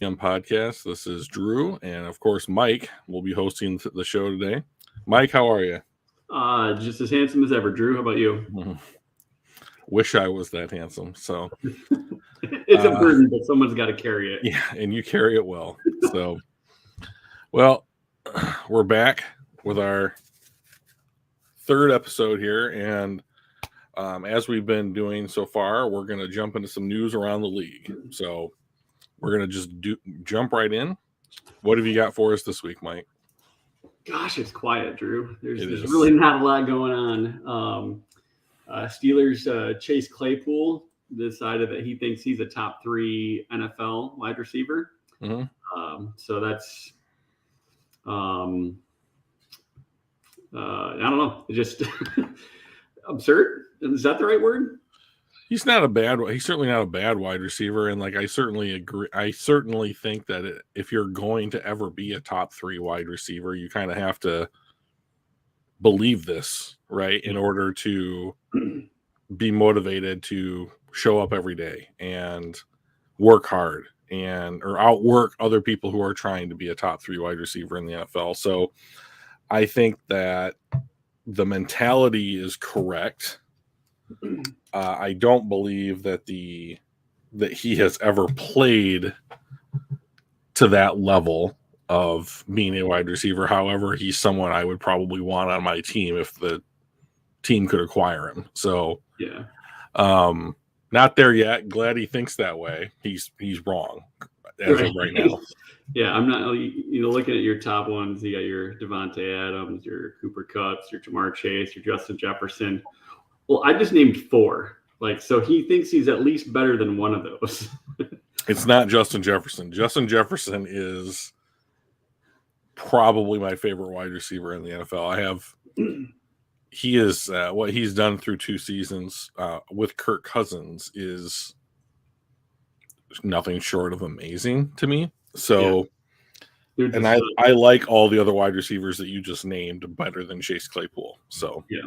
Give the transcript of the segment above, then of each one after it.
Podcast. This is Drew, and of course, Mike will be hosting the show today. Mike, how are you? Just as handsome as ever, Drew. How about you? Wish I was that handsome. So it's a burden, but someone's got to carry it. Yeah, and you carry it well. So, well, we're back with our third episode here, and as we've been doing so far, we're going to jump into some news around the league. So we're going to just jump right in. What have you got for us this week, Mike? Gosh, it's quiet, Drew. There's really not a lot going on. Steelers Chase Claypool decided that he thinks he's a top 3 NFL wide receiver. Mm-hmm. So that's, I don't know, just absurd. Is that the right word? He's certainly not a bad wide receiver. And I certainly agree. I certainly think that if you're going to ever be a top 3 wide receiver, you kind of have to believe this, right? In order to be motivated to show up every day and work hard or outwork other people who are trying to be a top 3 wide receiver in the NFL. So I think that the mentality is correct. I don't believe that that he has ever played to that level of being a wide receiver. However, he's someone I would probably want on my team if the team could acquire him. So yeah, not there yet. Glad he thinks that way. He's wrong as of right now. Yeah, I'm not. Looking at your top ones, you got your Devontae Adams, your Cooper Kupp, your Jamar Chase, your Justin Jefferson. Well, I just named 4. So he thinks he's at least better than one of those. It's not Justin Jefferson. Justin Jefferson is probably my favorite wide receiver in the NFL. He is what he's done through 2 seasons with Kirk Cousins is nothing short of amazing to me. So, yeah. And I like all the other wide receivers that you just named better than Chase Claypool. So, yeah.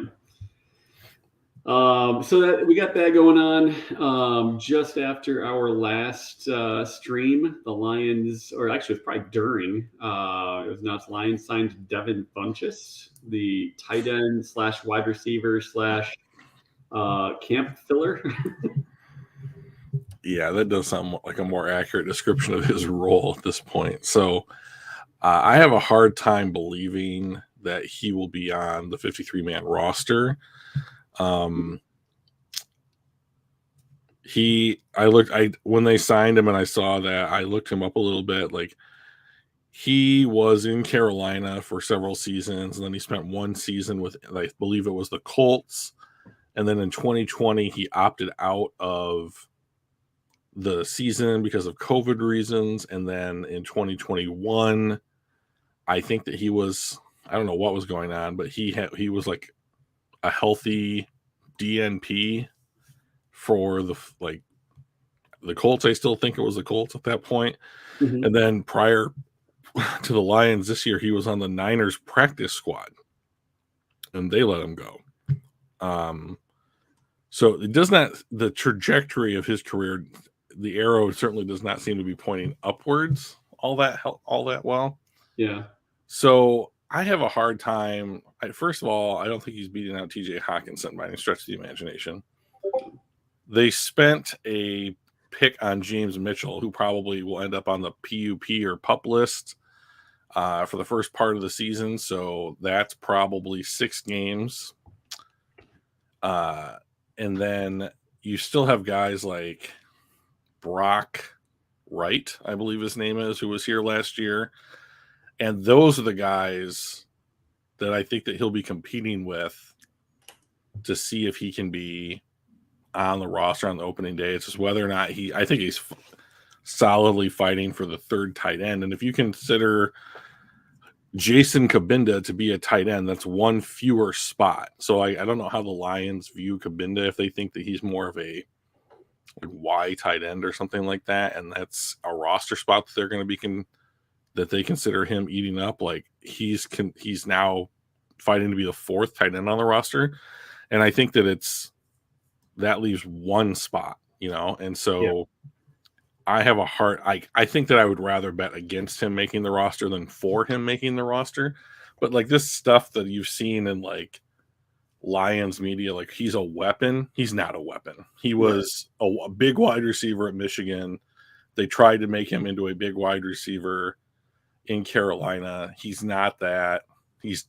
So that we got that going on. Just after our last stream, the Lions, or actually it was probably during, it was announced Lions signed Devin Funchess, the tight end / wide receiver / camp filler. Yeah, that does sound like a more accurate description of his role at this point. So I have a hard time believing that he will be on the 53-man roster. When they signed him and I saw that, I looked him up a little bit. He was in Carolina for several seasons, and then he spent 1 season with, I believe it was the Colts. And then in 2020, he opted out of the season because of COVID reasons. And then in 2021, I think that I don't know what was going on, but he was like a healthy DNP for the Colts. I still think it was the Colts at that point. Mm-hmm. And then prior to the Lions this year, he was on the Niners practice squad and they let him go. So the trajectory of his career, the arrow certainly does not seem to be pointing upwards all that well. Yeah. So I have a hard time. First of all, I don't think he's beating out TJ Hawkinson by any stretch of the imagination. They spent a pick on James Mitchell, who probably will end up on the PUP or PUP list for the first part of the season. So that's probably 6 games. And then you still have guys like Brock Wright, I believe his name is, who was here last year. And those are the guys that I think that he'll be competing with to see if he can be on the roster on the opening day. It's just whether or not I think he's solidly fighting for the 3rd tight end. And if you consider Jason Kabinda to be a tight end, that's 1 fewer spot. So I don't know how the Lions view Kabinda, if they think that he's more of a Y tight end or something like that, and that's a roster spot that they're going to be that they consider him eating up. He's now fighting to be the 4th tight end on the roster, and I think that that leaves 1 spot, and so I have a heart. I think that I would rather bet against him making the roster than for him making the roster. But like this stuff that you've seen in like Lions media, like he's a weapon. He's not a weapon. He Right. was a big wide receiver at Michigan. They tried to make him into a big wide receiver in Carolina. He's not that. He's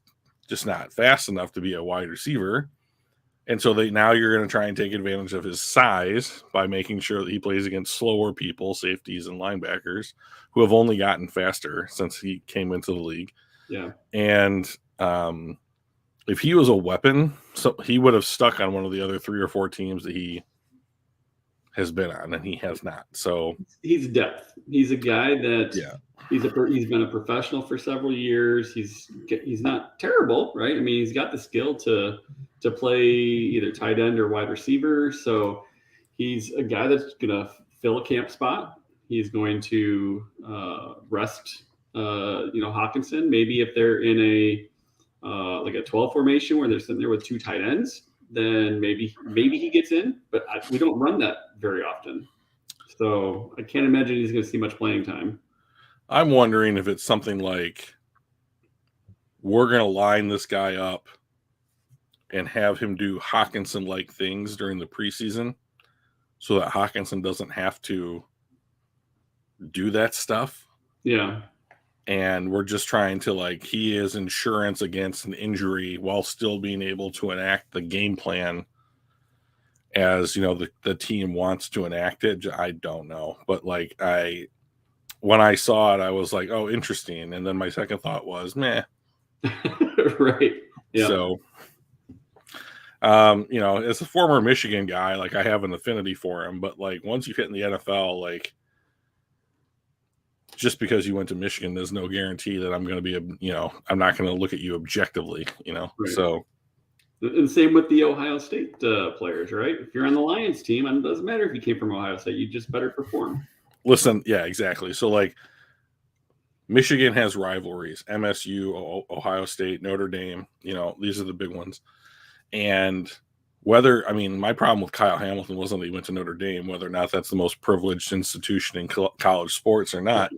just not fast enough to be a wide receiver. And so now you're going to try and take advantage of his size by making sure that he plays against slower people, safeties and linebackers, who have only gotten faster since he came into the league. Yeah. And if he was a weapon, so he would have stuck on one of the other 3 or 4 teams that he has been on, and he has not. So he's depth. He's a guy that he's been a professional for several years. He's not terrible, right? I mean, he's got the skill to play either tight end or wide receiver. So he's a guy that's going to fill a camp spot. He's going to rest, Hawkinson. Maybe if they're in a like a 12 formation where they're sitting there with 2 tight ends, then maybe he gets in. But we don't run that very often. So I can't imagine he's going to see much playing time. I'm wondering if it's something like we're going to line this guy up and have him do Hawkinson-like things during the preseason so that Hawkinson doesn't have to do that stuff. Yeah. And we're just trying to, like, he is insurance against an injury while still being able to enact the game plan as, the team wants to enact it. I don't know. But, like, when I saw it, I was like, oh, interesting. And then my second thought was, meh. Right. Yeah. So, as a former Michigan guy, like I have an affinity for him, but like once you hit in the NFL, like just because you went to Michigan, there's no guarantee that I'm going to be, I'm not going to look at you objectively, Right. So. And same with the Ohio State players, right? If you're on the Lions team, it doesn't matter if you came from Ohio State, you just better perform. Listen, yeah, exactly. So like Michigan has rivalries, MSU, Ohio State, Notre Dame, these are the big ones. And my problem with Kyle Hamilton wasn't that he went to Notre Dame, whether or not that's the most privileged institution in college sports or not.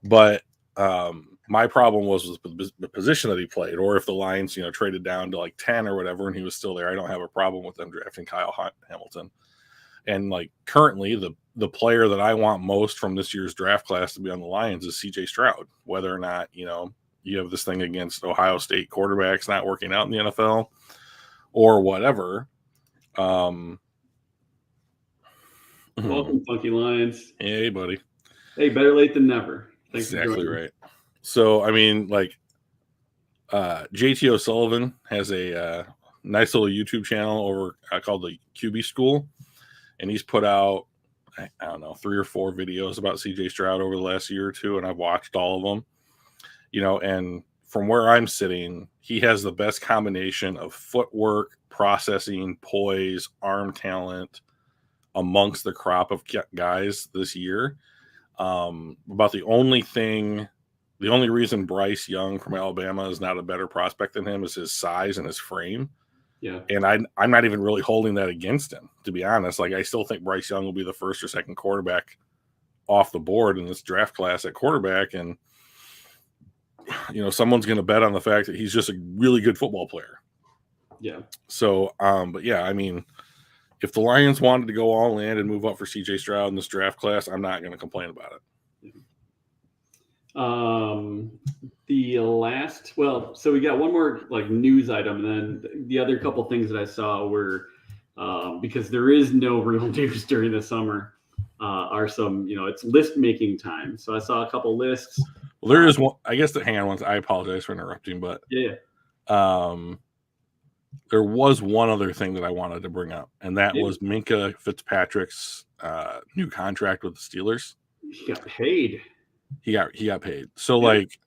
But my problem was the position that he played, or if the Lions, traded down to like 10 or whatever, and he was still there. I don't have a problem with them drafting Kyle Hamilton. And like currently, the player that I want most from this year's draft class to be on the Lions is C.J. Stroud. Whether or not you have this thing against Ohio State quarterbacks not working out in the NFL. Or whatever. Welcome, Funky Lions. Hey, buddy. Hey, better late than never. Thanks exactly right. So, JT O'Sullivan has a nice little YouTube channel over called the QB School, and he's put out, I don't know, 3 or 4 videos about CJ Stroud over the last year or 2, and I've watched all of them. And from where I'm sitting, he has the best combination of footwork, processing, poise, arm talent amongst the crop of guys this year. About the only reason Bryce Young from Alabama is not a better prospect than him is his size and his frame. Yeah. And I'm not even really holding that against him, to be honest. Like, I still think Bryce Young will be the first or second quarterback off the board in this draft class at quarterback. And, someone's going to bet on the fact that he's just a really good football player. Yeah. So, but yeah, if the Lions wanted to go all in and move up for CJ Stroud in this draft class, I'm not going to complain about it. So we got one more like news item, and then the other couple things that I saw were because there is no real news during the summer, are some, it's list making time. So I saw a couple lists. Well, there is one, I guess hang on once. I apologize for interrupting, but yeah. There was one other thing that I wanted to bring up, and that was Minkah Fitzpatrick's new contract with the Steelers. He got paid. He got paid. So like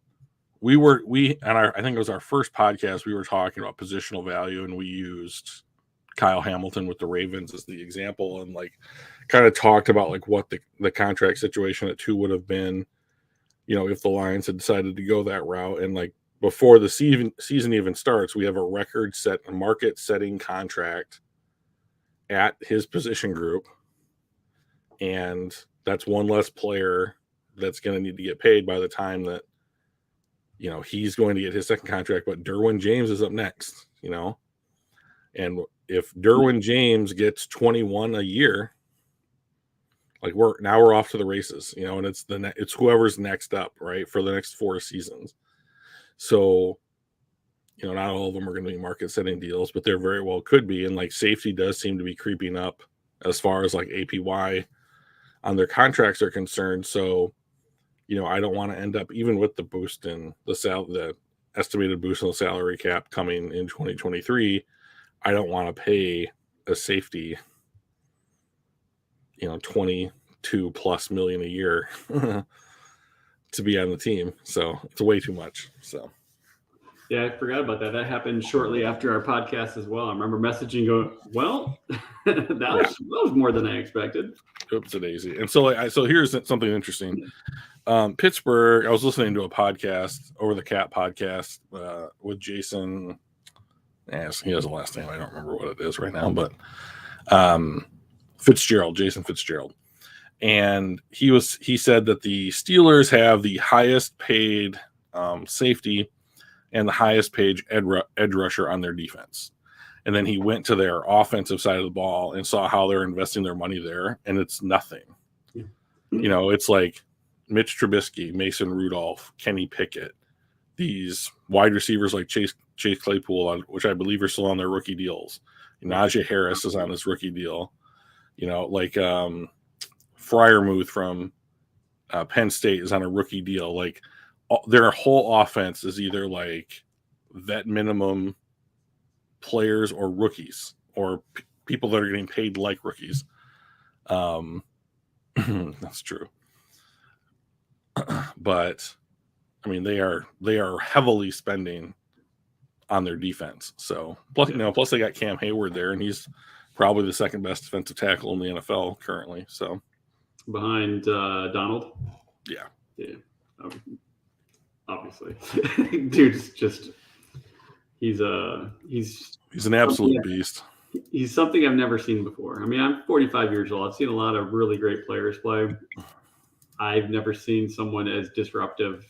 I think it was our first podcast, we were talking about positional value, and we used Kyle Hamilton with the Ravens as the example, and like kind of talked about like what the contract situation at 2 would have been, if the Lions had decided to go that route. And like before the season even starts, we have a market setting contract at his position group. And that's one less player that's going to need to get paid by the time that, he's going to get his second contract. But Derwin James is up next, and if Derwin James gets 21 a year, like we're off to the races, and it's whoever's next up, right, for the next 4 seasons. So, not all of them are going to be market setting deals, but there very well could be. And like safety does seem to be creeping up as far as like APY on their contracts are concerned. So, I don't want to end up, even with the boost in the estimated boost in the salary cap coming in 2023, I don't want to pay a safety, 22 plus million a year to be on the team. So it's way too much. So. Yeah, I forgot about that. That happened shortly after our podcast as well. I remember messaging going, well, that was more than I expected. Oops, a daisy. And so here's something interesting. Pittsburgh, I was listening to a podcast, Over the Cap podcast, with Jason. Yes, he has a last name. I don't remember what it is right now, but Jason Fitzgerald. And he said that the Steelers have the highest paid safety and the highest paid edge rusher on their defense. And then he went to their offensive side of the ball and saw how they're investing their money there, and it's nothing. It's like Mitch Trubisky, Mason Rudolph, Kenny Pickett, these wide receivers like Chase Claypool, which I believe are still on their rookie deals. Najee Harris is on his rookie deal. Like Freiermuth from Penn State is on a rookie deal. Like their whole offense is either like vet minimum players or rookies or people that are getting paid like rookies. That's true. But I mean, they are heavily spending on their defense. So plus they got Cam Hayward there, and he's probably the second best defensive tackle in the NFL currently. So behind Donald. Yeah. Obviously, dude's just he's an absolute beast. He's something I've never seen before. I mean, I'm 45 years old. I've seen a lot of really great players play. I've never seen someone as disruptive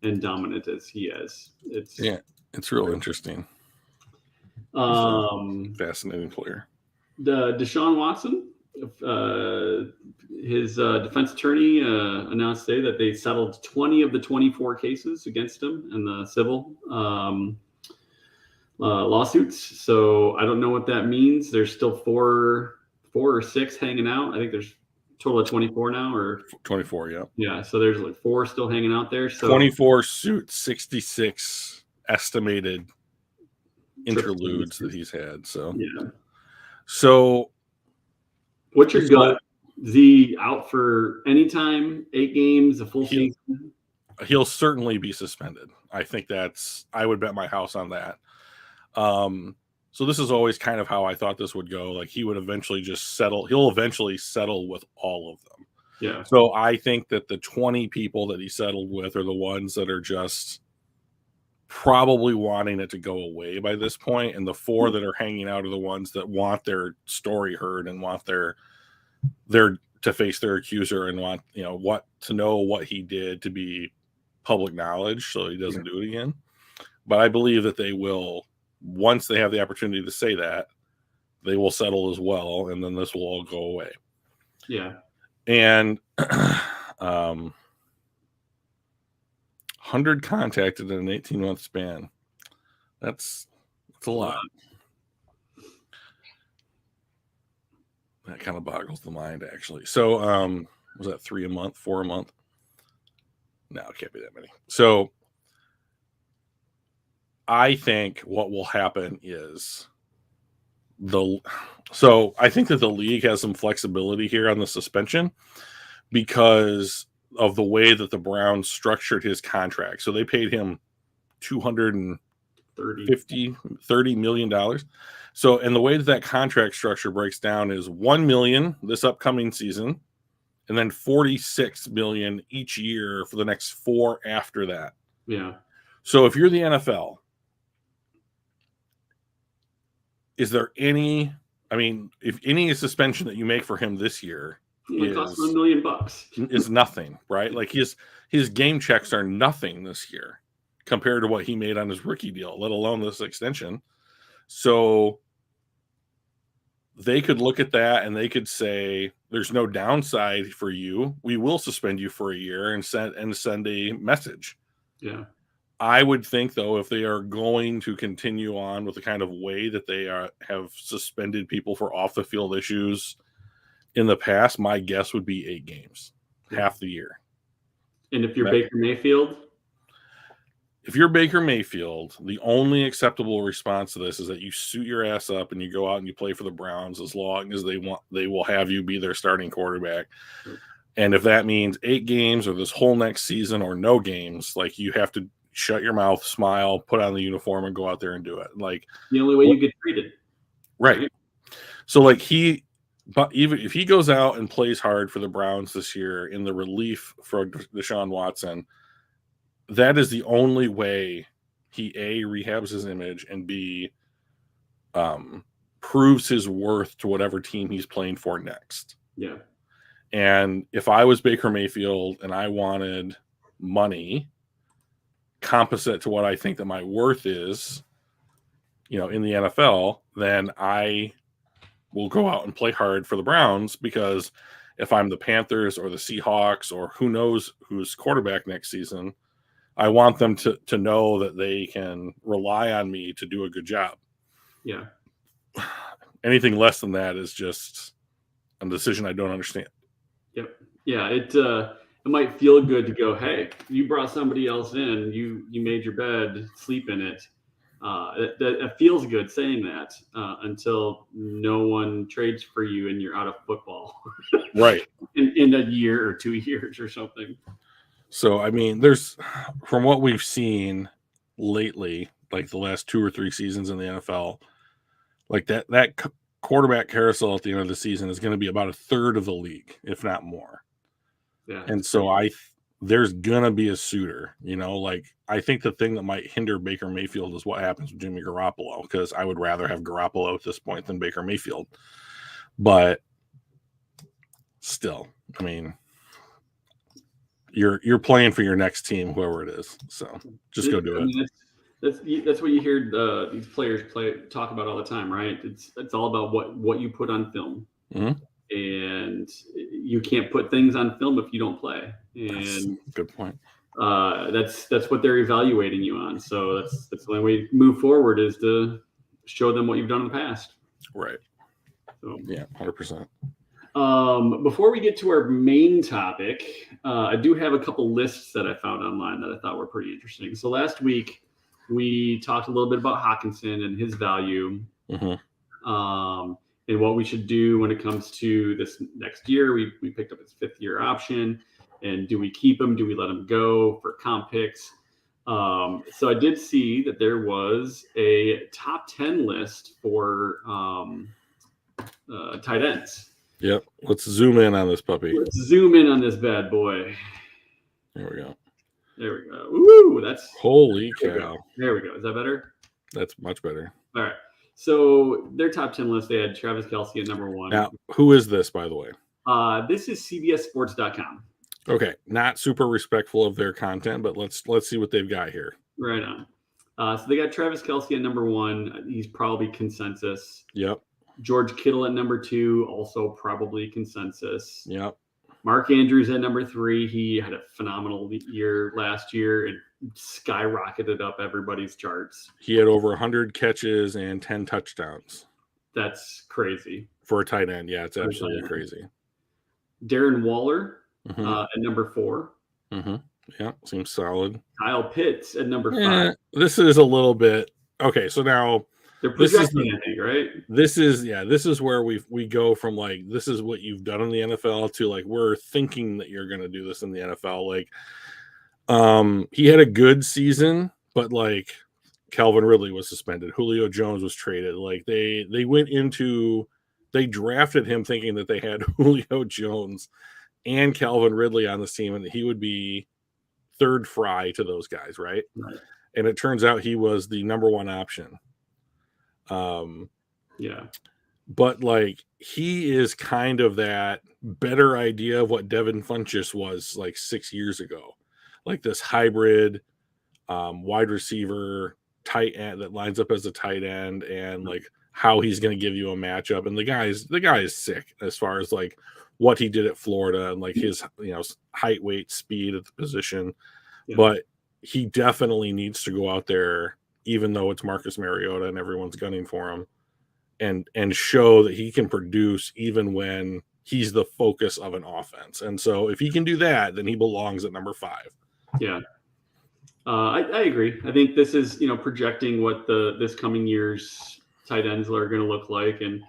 and dominant as he is. It's real interesting. Fascinating player. Deshaun Watson, his defense attorney announced today that they settled 20 of the 24 cases against him in the civil lawsuits. So I don't know what that means. There's still four or six hanging out. I think there's a total of 24 now, or 24. Yeah. Yeah. So there's like 4 still hanging out there. So 24 suits, 66 estimated interludes that he's had. So yeah. So what's your gut? Is he out for any time? 8 games, a full season? He'll certainly be suspended. I think I would bet my house on that. So this is always kind of how I thought this would go. Like he would eventually just settle. He'll eventually settle with all of them. Yeah. So I think that the 20 people that he settled with are the ones that are just probably wanting it to go away by this point, and the 4 that are hanging out are the ones that want their story heard and want their to face their accuser and want to know what he did to be public knowledge so he doesn't do it again. But I believe that they will, once they have the opportunity to say that, they will settle as well, and then this will all go away. Yeah. And 100 contacted in an 18-month span. That's a lot. That kind of boggles the mind, actually. So, was that 3 a month, 4 a month? No, it can't be that many. So, I think what will happen is I think that the league has some flexibility here on the suspension because of the way that the Browns structured his contract. So they paid him $230 million. So, and the way that contract structure breaks down is $1 million this upcoming season, and then $46 million each year for the next 4 after that. Yeah. So if you're the NFL, is there any, if any suspension that you make for him this year It cost him $1 million. Is nothing, right? Like his game checks are nothing this year compared to what he made on his rookie deal, let alone this extension. So they could look at that and they could say, there's no downside for you. We will suspend you for a year and send a message. Yeah. I would think, though, if they are going to continue on with the kind of way that they have suspended people for off the field issues in the past, my guess would be 8 games, half the year. And if you're Baker Mayfield? If you're Baker Mayfield, the only acceptable response to this is that you suit your ass up and you go out and you play for the Browns as long as they will have you be their starting quarterback. And if that means 8 games or this whole next season or no games, like you have to shut your mouth, smile, put on the uniform and go out there and do it. Like the only way you get treated. Right. So like but even if he goes out and plays hard for the Browns this year in the relief for Deshaun Watson, that is the only way he A, rehabs his image, and B, proves his worth to whatever team he's playing for next. Yeah. And if I was Baker Mayfield and I wanted money composite to what I think that my worth is, in the NFL, then I will go out and play hard for the Browns, because if I'm the Panthers or the Seahawks or who knows who's quarterback next season, I want them to know that they can rely on me to do a good job. Yeah. Anything less than that is just a decision I don't understand. Yep. Yeah. It might feel good to go, hey, you brought somebody else in, you made your bed, sleep in it. It feels good saying that until no one trades for you and you're out of football. Right. in a year or 2 years or something. So, I mean, there's, from what we've seen lately, like the last 2 or 3 seasons in the NFL, like that quarterback carousel at the end of the season is going to be about a third of the league, if not more. Yeah. And so there's going to be a suitor, like I think the thing that might hinder Baker Mayfield is what happens with Jimmy Garoppolo, because I would rather have Garoppolo at this point than Baker Mayfield. But still, I mean, you're playing for your next team, whoever it is. So just go do it. That's what you hear these players talk about all the time, right? It's all about what you put on film. Mm-hmm. And you can't put things on film if you don't play. And good point. That's what they're evaluating you on. So that's the only way to move forward is to show them what you've done in the past. Right. So yeah, 100%. Before we get to our main topic, I do have a couple lists that I found online that I thought were pretty interesting. So last week we talked a little bit about Hockenson and his value. Mm-hmm. And what we should do when it comes to this next year. We picked up his 5th-year option, and do we keep him? Do we let him go for comp picks? So I did see that there was a top 10 list for tight ends. Yep. Let's zoom in on this puppy. Let's zoom in on this bad boy. There we go. There we go. Ooh, that's holy cow. There we go. Is that better? That's much better. All right. So their top 10 list, they had Travis Kelce at number 1. Now, who is this, by the way? This is CBSSports.com. Okay, not super respectful of their content, but let's see what they've got here. Right on. So they got Travis Kelce at number 1. He's probably consensus. Yep. George Kittle at number 2, also probably consensus. Yep. Mark Andrews at number 3. He had a phenomenal year last year and skyrocketed up everybody's charts. He had over 100 catches and 10 touchdowns. That's crazy. For a tight end, yeah, it's absolutely crazy. Darren Waller at number 4. Mm-hmm. Yeah, seems solid. Kyle Pitts at number 5. This is a little bit... Okay, so now... They're projecting, I think, right? This is where we go from like, this is what you've done in the NFL to like, we're thinking that you're going to do this in the NFL. Like, he had a good season, but like Calvin Ridley was suspended. Julio Jones was traded. Like they drafted him thinking that they had Julio Jones and Calvin Ridley on this team and that he would be third fry to those guys. Right. And it turns out he was the number 1 option. Yeah. but like he is kind of that better idea of what Devin Funchess was like 6 years ago, like this hybrid wide receiver tight end that lines up as a tight end, and like how he's going to give you a matchup. And the guy is sick as far as like what he did at Florida and like his height, weight, speed at the position. Yeah. But he definitely needs to go out there, even though it's Marcus Mariota and everyone's gunning for him, and show that he can produce even when he's the focus of an offense. And so if he can do that, then he belongs at number 5. Yeah. I agree. I think this is, projecting what this coming year's tight ends are going to look like. And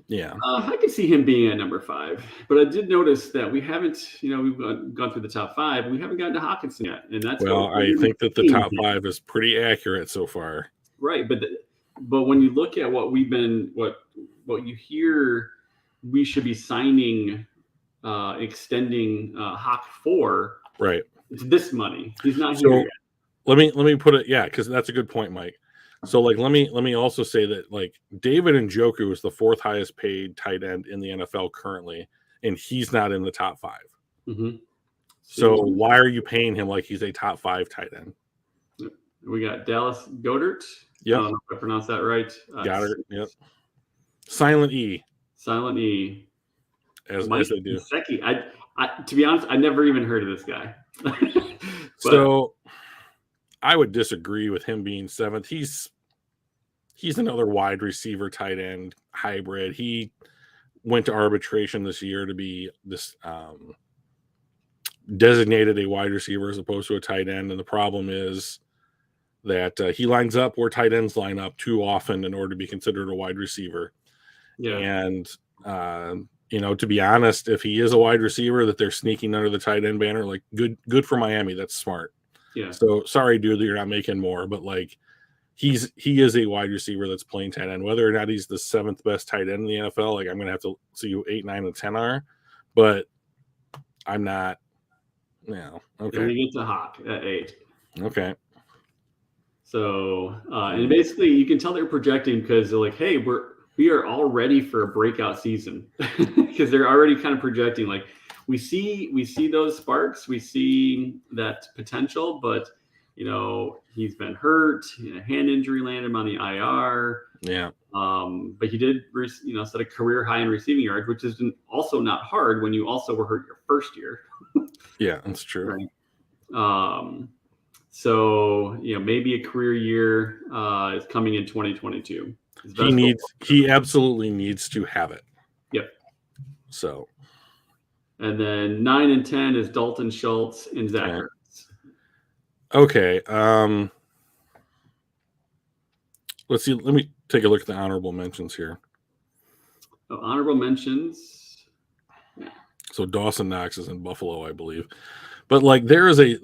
yeah, I could see him being at number 5, but I did notice that we haven't, we've gone through the top 5. We haven't gotten to Hawkinson yet. And that's I think that the top 5 is pretty accurate so far. Right. But when you look at what what you hear, we should be signing, extending Hawk for. Right. It's this money. He's not here yet. Let me put it, because that's a good point, Mike. So like let me also say that like David Njoku is the 4th highest paid tight end in the NFL currently, and he's not in the top 5. Mm-hmm. So why are you paying him like he's a top 5 tight end? We got Dallas Goedert. Yep. I don't know if I pronounced that right. Got it. Yep. Silent E. Silent E. As they do. Gesicki. I to be honest, I never even heard of this guy. So I would disagree with him being 7th. He's another wide receiver tight end hybrid. He went to arbitration this year to be this designated a wide receiver as opposed to a tight end. And the problem is that he lines up where tight ends line up too often in order to be considered a wide receiver. Yeah. And, to be honest, if he is a wide receiver that they're sneaking under the tight end banner, like good for Miami. That's smart. Yeah. So sorry, dude, that you're not making more, but like he is a wide receiver that's playing tight end. Whether or not he's the 7th best tight end in the NFL, like I'm going to have to see who 8, 9, and 10 are, but I'm not. No. Okay. We get to Hawk at 8. Okay. So, and basically you can tell they're projecting because they're like, hey, we are all ready for a breakout season because they're already kind of projecting like we see those sparks, we see that potential, but he's been hurt, hand injury landed him on the IR. Yeah. But he did set a career high in receiving yards, which is also not hard when you also were hurt your first year. Yeah, that's true. Right. So maybe a career year is coming in 2022. He absolutely needs to have it. Yep. So. And then 9 and 10 is Dalton Schultz and Zach Ertz. Okay. Let's see. Let me take a look at the honorable mentions here. Oh, honorable mentions. Yeah. So Dawson Knox is in Buffalo, I believe. But like there is a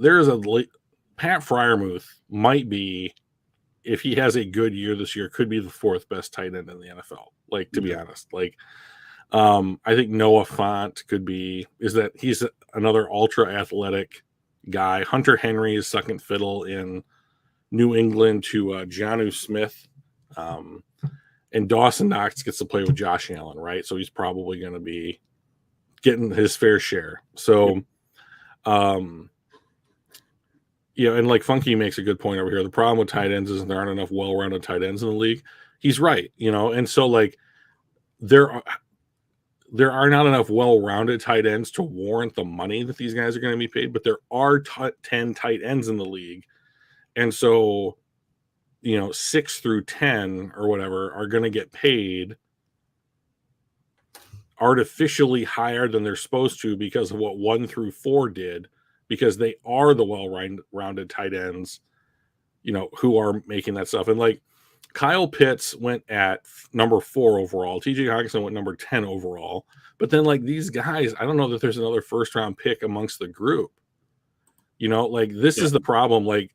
Pat Freiermuth might be, if he has a good year this year, could be the 4th best tight end in the NFL. Like, to be honest, like, I think Noah Fant he's another ultra athletic guy. Hunter Henry is second fiddle in New England to Jonnu Smith. And Dawson Knox gets to play with Josh Allen, right? So he's probably going to be getting his fair share. So, and like Funky makes a good point over here. The problem with tight ends is there aren't enough well-rounded tight ends in the league. He's right, and so like there are not enough well-rounded tight ends to warrant the money that these guys are going to be paid, but there are 10 tight ends in the league. And so, 6 through 10 or whatever are going to get paid artificially higher than they're supposed to because of what 1 through 4 did, because they are the well-rounded tight ends, who are making that stuff. And like Kyle Pitts went at number 4 overall. TJ Hawkinson went number 10 overall. But then like these guys, I don't know that there's another first-round pick amongst the group. This is the problem. Like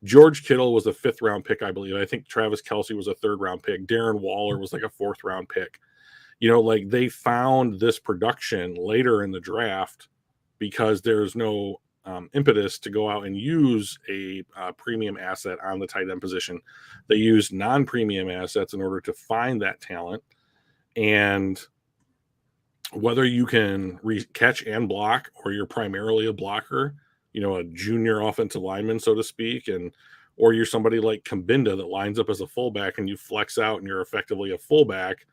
George Kittle was a 5th-round pick, I believe. I think Travis Kelce was a 3rd-round pick. Darren Waller was like a 4th-round pick. They found this production later in the draft because there's no impetus to go out and use a premium asset on the tight end position. They use non-premium assets in order to find that talent. And whether you can catch and block, or you're primarily a blocker, a junior offensive lineman, so to speak, or you're somebody like Kambinda that lines up as a fullback and you flex out and you're effectively a fullback,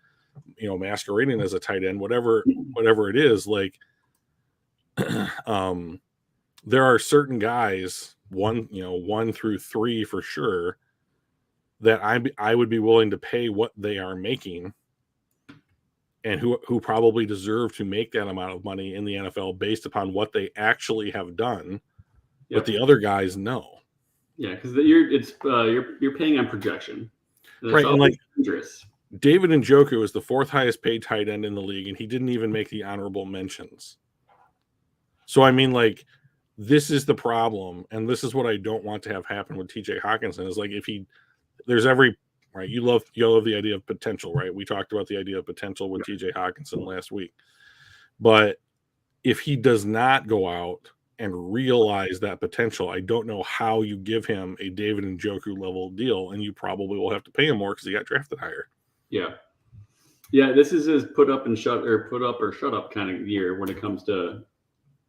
masquerading as a tight end, whatever it is, like, there are certain guys, 1 through 3 for sure, that I would be willing to pay what they are making, and who probably deserve to make that amount of money in the NFL based upon what they actually have done. Yep. But the other guys, no. Yeah, because you're paying on projection, right? And like dangerous. David Njoku is the 4th highest paid tight end in the league, and he didn't even make the honorable mentions. So I mean, like, this is the problem, and this is what I don't want to have happen with TJ Hockenson. Is like, there's every right. You love the idea of potential, right? We talked about the idea of potential with TJ Hockenson last week, but if he does not go out and realize that potential, I don't know how you give him a David Njoku level deal, and you probably will have to pay him more because he got drafted higher. Yeah. This is his put up or shut up kind of year when it comes to,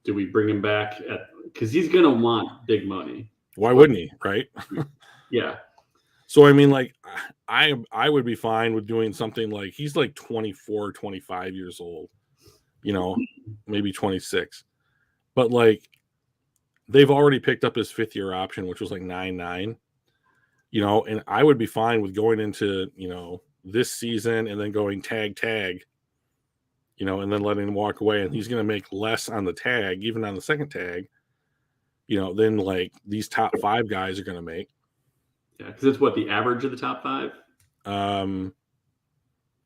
do we bring him back because he's gonna want big money. Why wouldn't he? Right? Yeah. So I mean, like, I would be fine with doing something like, he's like 24, 25 years old, maybe 26, but like, they've already picked up his 5th-year option, which was like 9.9, and I would be fine with going into, this season and then going tag, and then letting him walk away, and he's going to make less on the tag, even on the second tag, than like these top 5 guys are going to make. Yeah, because it's what, the average of the top 5?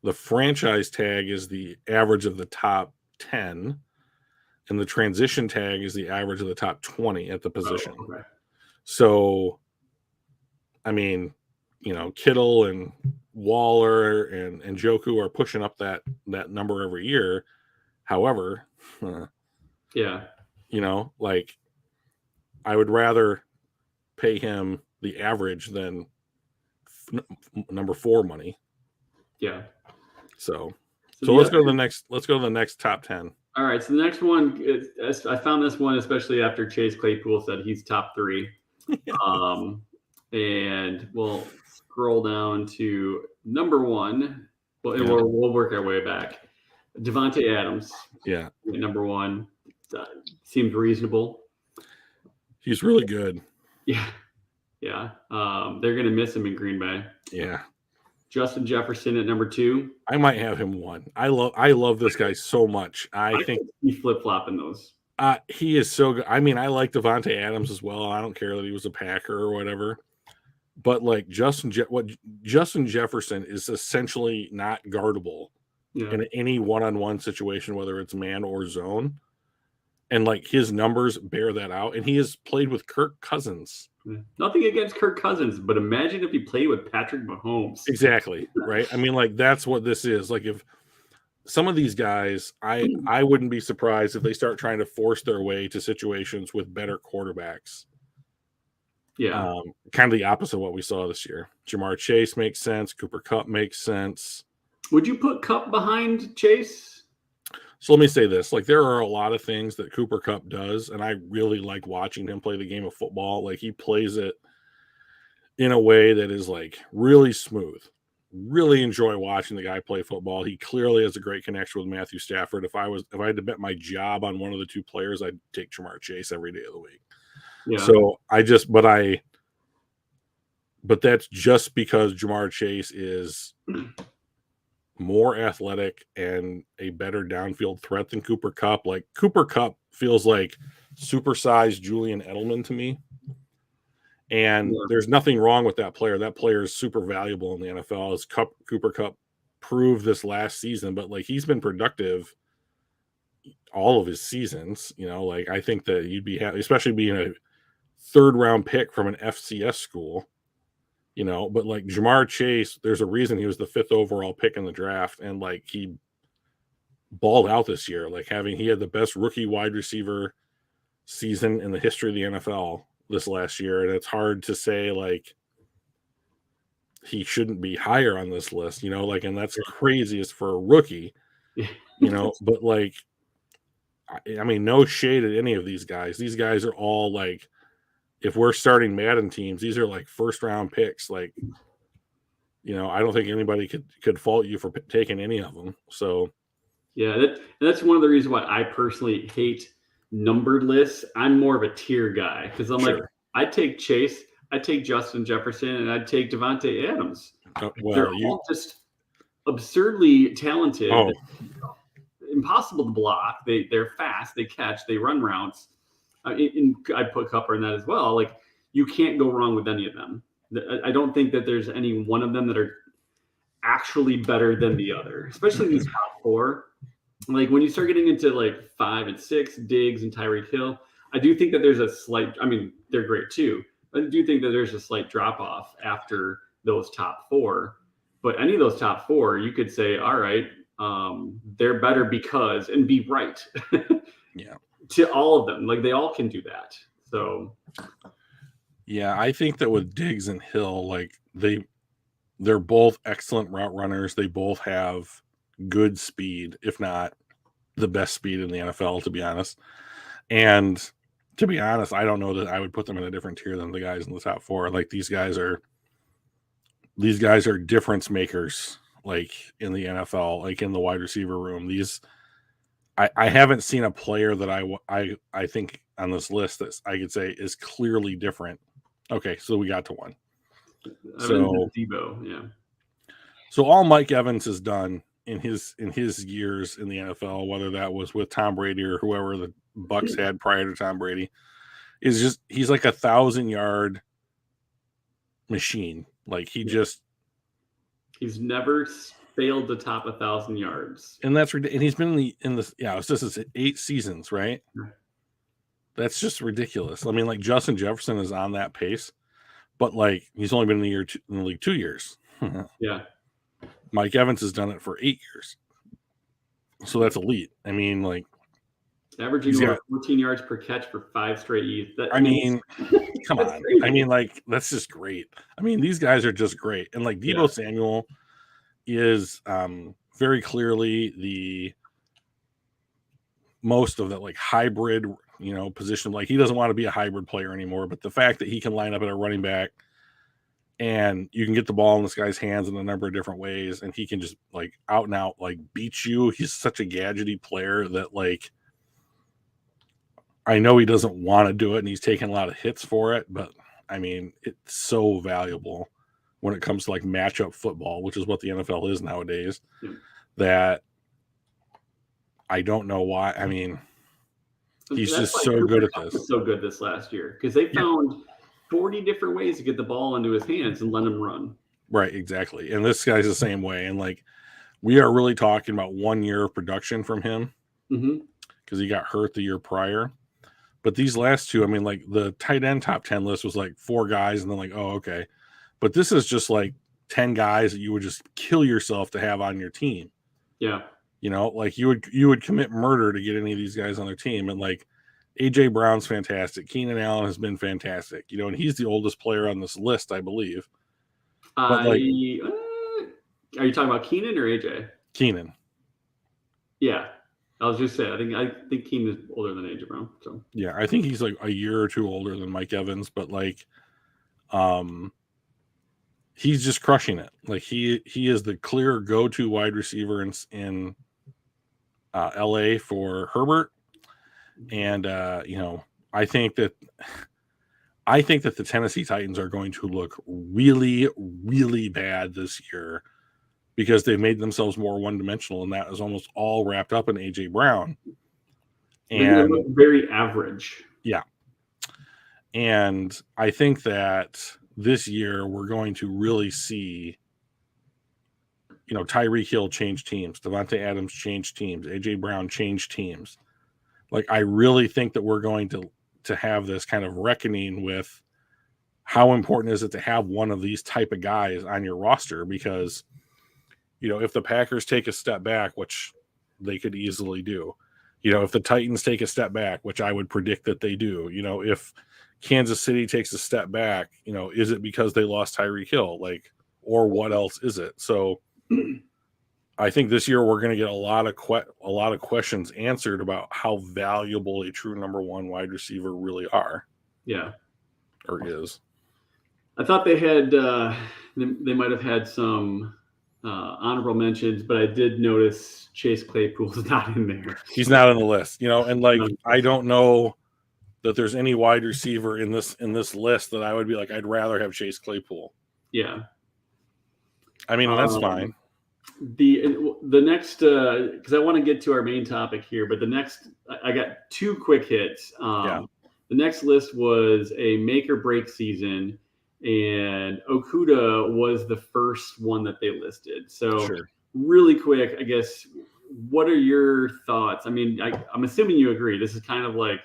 The franchise tag is the average of the top 10, and the transition tag is the average of the top 20 at the position. Oh, okay. So, I mean, Kittle and Waller and Njoku are pushing up that number every year. However, yeah, like, I would rather pay him the average than number 4 money. Yeah. So let's go to the next. Let's go to the next top 10. All right. So the next one, I found this one especially after Chase Claypool said he's top 3. And we'll scroll down to number 1. Well, and we'll work our way back. Devontae Adams. Yeah. Number 1 seems reasonable. He's really good. Yeah. Yeah. They're going to miss him in Green Bay. Yeah. Justin Jefferson at number 2. I might have him 1. I love this guy so much. I think he's flip-flopping those. He is so good. I mean, I like Devontae Adams as well. I don't care that he was a Packer or whatever. But like Justin Jefferson is essentially not guardable in any one-on-one situation, whether it's man or zone. And like, his numbers bear that out. And he has played with Kirk Cousins. Nothing against Kirk Cousins, but imagine if he played with Patrick Mahomes. Exactly. Right. I mean, like, that's what this is. Like, if some of these guys, I wouldn't be surprised if they start trying to force their way to situations with better quarterbacks. Yeah. Kind of the opposite of what we saw this year. Jamar Chase makes sense. Cooper Kupp makes sense. Would you put Kupp behind Chase? So let me say this. Like, there are a lot of things that Cooper Kupp does, and I really like watching him play the game of football. Like, he plays it in a way that is, like, really smooth. Really enjoy watching the guy play football. He clearly has a great connection with Matthew Stafford. If I had to bet my job on one of the 2 players, I'd take Jamar Chase every day of the week. Yeah. So but that's just because Jamar Chase is more athletic and a better downfield threat than Cooper Kupp. Like, Cooper Kupp feels like supersized Julian Edelman to me. And there's nothing wrong with that player. That player is super valuable in the NFL, as Cooper Kupp proved this last season. But like, he's been productive all of his seasons. Like, I think that you'd be happy, especially being a 3rd-round pick from an FCS school. But like, Jamar Chase, there's a reason he was the 5th overall pick in the draft, and like, he balled out this year. Like, he had the best rookie wide receiver season in the history of the NFL this last year, and it's hard to say, like, he shouldn't be higher on this list, like, and that's craziest for a rookie, but like, I mean, no shade at any of these guys. These guys are all like, if we're starting Madden teams, these are like first round picks. Like, I don't think anybody could fault you for taking any of them. So, yeah, that's one of the reasons why I personally hate numbered lists. I'm more of a tier guy because I'm like, I'd take Chase, I'd take Justin Jefferson, and I'd take Devontae Adams. They're all just absurdly talented. Oh. Impossible to block. They're fast. They catch. They run routes. I put Cupper in that as well. Like, you can't go wrong with any of them. I don't think that there's any one of them that are actually better than the other, especially these top four. Like, when you start getting into like 5 and 6, Diggs and Tyreek Hill, I do think that there's a slight, I mean, they're great too. I do think that there's a slight drop off after those top four. But any of those top four, you could say, all right, they're better because, and be right. Yeah. To all of them. Like, they all can do that. So. Yeah, I think that with Diggs and Hill, like, they're both excellent route runners. They both have good speed, if not the best speed in the NFL, to be honest. And to be honest, I don't know that I would put them in a different tier than the guys in the top four. Like, these guys are difference makers, like, in the NFL, like in the wide receiver room. I haven't seen a player that I think on this list that I could say is clearly different. Okay, so we got to one. So Debo, yeah. So all Mike Evans has done in his years in the NFL, whether that was with Tom Brady or whoever the Bucs had prior to Tom Brady, is just he's like 1,000-yard machine. Like, he's never failed to top 1,000 yards, and that's ridiculous. And he's been in this it's just 8 seasons, right? That's just ridiculous. I mean, like, Justin Jefferson is on that pace, but like, he's only been in the league 2 years. Yeah. Mike Evans has done it for 8 years. So that's elite. I mean, like, averaging over 14 yards per catch for 5 straight years. Come on. Crazy. I mean, like, that's just great. I mean, these guys are just great. And like, Deebo Samuel is very clearly the most of that, like, hybrid, position. Like, he doesn't want to be a hybrid player anymore, but the fact that he can line up at a running back and you can get the ball in this guy's hands in a number of different ways, and he can just, like, out and out, like, beat you. He's such a gadgety player that, like, I know he doesn't want to do it, and he's taking a lot of hits for it, but I mean, it's so valuable when it comes to, like, matchup football, which is what the NFL is nowadays, that I don't know why. I mean, he's just so good at this. So good this last year because they found 40 different ways to get the ball into his hands and let him run. Right, exactly. And this guy's the same way. And like, we are really talking about 1 year of production from him because he got hurt the year prior. But these last two, I mean, like, the tight end top 10 list was like 4 guys, and then like, oh, okay. But this is just like 10 guys that you would just kill yourself to have on your team. Yeah. Like, you would commit murder to get any of these guys on their team. And like, AJ Brown's fantastic. Keenan Allen has been fantastic. And he's the oldest player on this list, I believe. But like, are you talking about Keenan or AJ? Keenan. Yeah. I was just saying, I think Keenan is older than AJ Brown. So yeah, I think he's like a year or two older than Mike Evans, but like, he's just crushing it. Like, he is the clear go-to wide receiver in LA for Herbert. And I think that the Tennessee Titans are going to look really, really bad this year because they've made themselves more one-dimensional, and that is almost all wrapped up in AJ Brown. And they look very average. Yeah. And I think that this year we're going to really see, Tyreek Hill change teams, Devontae Adams change teams, AJ Brown change teams. Like, I really think that we're going to have this kind of reckoning with how important is it to have one of these type of guys on your roster, because, if the Packers take a step back, which they could easily do, if the Titans take a step back, which I would predict that they do, if Kansas City takes a step back, is it because they lost Tyreek Hill? Like, or what else is it? So I think this year we're going to get a lot of questions answered about how valuable a true number one wide receiver really are. Yeah. Or is. I thought they had they might have had some honorable mentions, but I did notice Chase Claypool's not in there. He's not on the list, and like I don't know that there's any wide receiver in this list that I would be like I'd rather have Chase Claypool. Yeah. I mean, that's fine. The next because I want to get to our main topic here, but the next I got two quick hits. The next list was a make or break season, and Okudah was the first one that they listed. So really quick, I guess, what are your thoughts? I mean, I'm assuming you agree. This is kind of like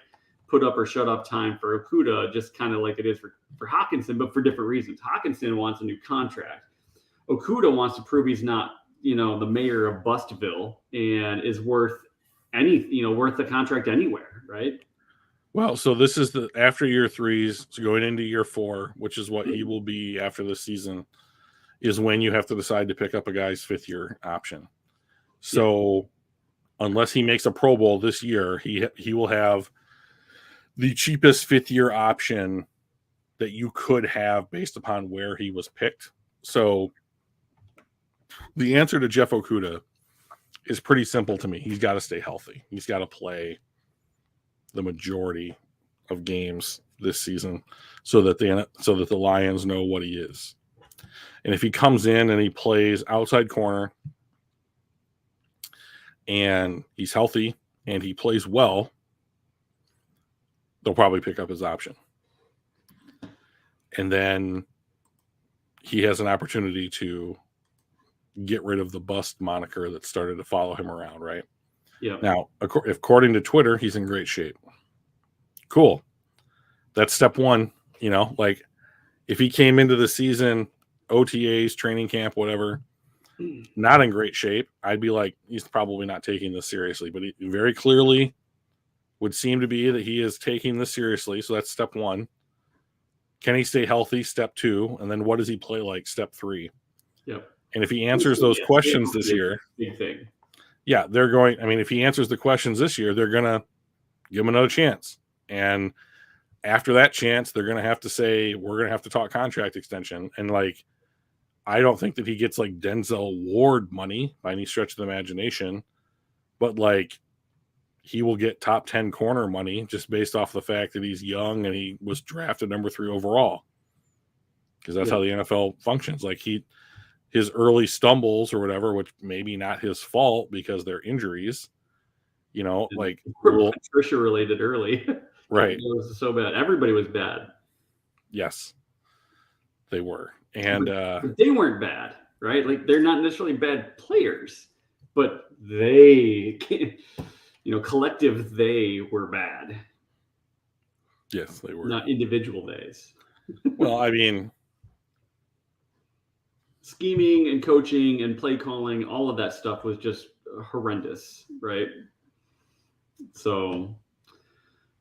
put up or shut up time for Okudah, just kind of like it is for Hockenson, but for different reasons. Hockenson wants a new contract. Okudah wants to prove he's not, the mayor of Bustville and is worth worth the contract anywhere, right? Well, so this is after year 3's, so going into year 4, which is what he will be after this season, is when you have to decide to pick up a guy's 5th-year option. So unless he makes a Pro Bowl this year, he will have the cheapest 5th-year option that you could have based upon where he was picked. So the answer to Jeff Okudah is pretty simple to me. He's got to stay healthy. He's got to play the majority of games this season so that the Lions know what he is. And if he comes in and he plays outside corner and he's healthy and he plays well, they'll probably pick up his option. And then he has an opportunity to get rid of the bust moniker that started to follow him around, right? Yeah. Now, according to Twitter, he's in great shape. Cool. That's step one. Like if he came into the season, OTAs, training camp, whatever, not in great shape, I'd be like, he's probably not taking this seriously. But he very clearly would seem to be that he is taking this seriously. So that's step one. Can he stay healthy? Step 2. And then what does he play like? Step 3. Yep. And if he answers those questions this year, big thing. Yeah, they're going. I mean, if he answers the questions this year, they're going to give him another chance. And after that chance, they're going to have to say, we're going to have to talk contract extension. And like, I don't think that he gets like Denzel Ward money by any stretch of the imagination, but like he will get top 10 corner money just based off the fact that he's young and he was drafted number 3 overall. Because that's how the NFL functions. Like his early stumbles or whatever, which maybe not his fault because they're injuries, like Patricia related early. Right. It was so bad. Everybody was bad. Yes, they were. And but they weren't bad, right? Like they're not necessarily bad players, but they, collective, they were bad. Yes, they were. Not individual days. Well, I mean, scheming and coaching and play calling, all of that stuff was just horrendous, right? So,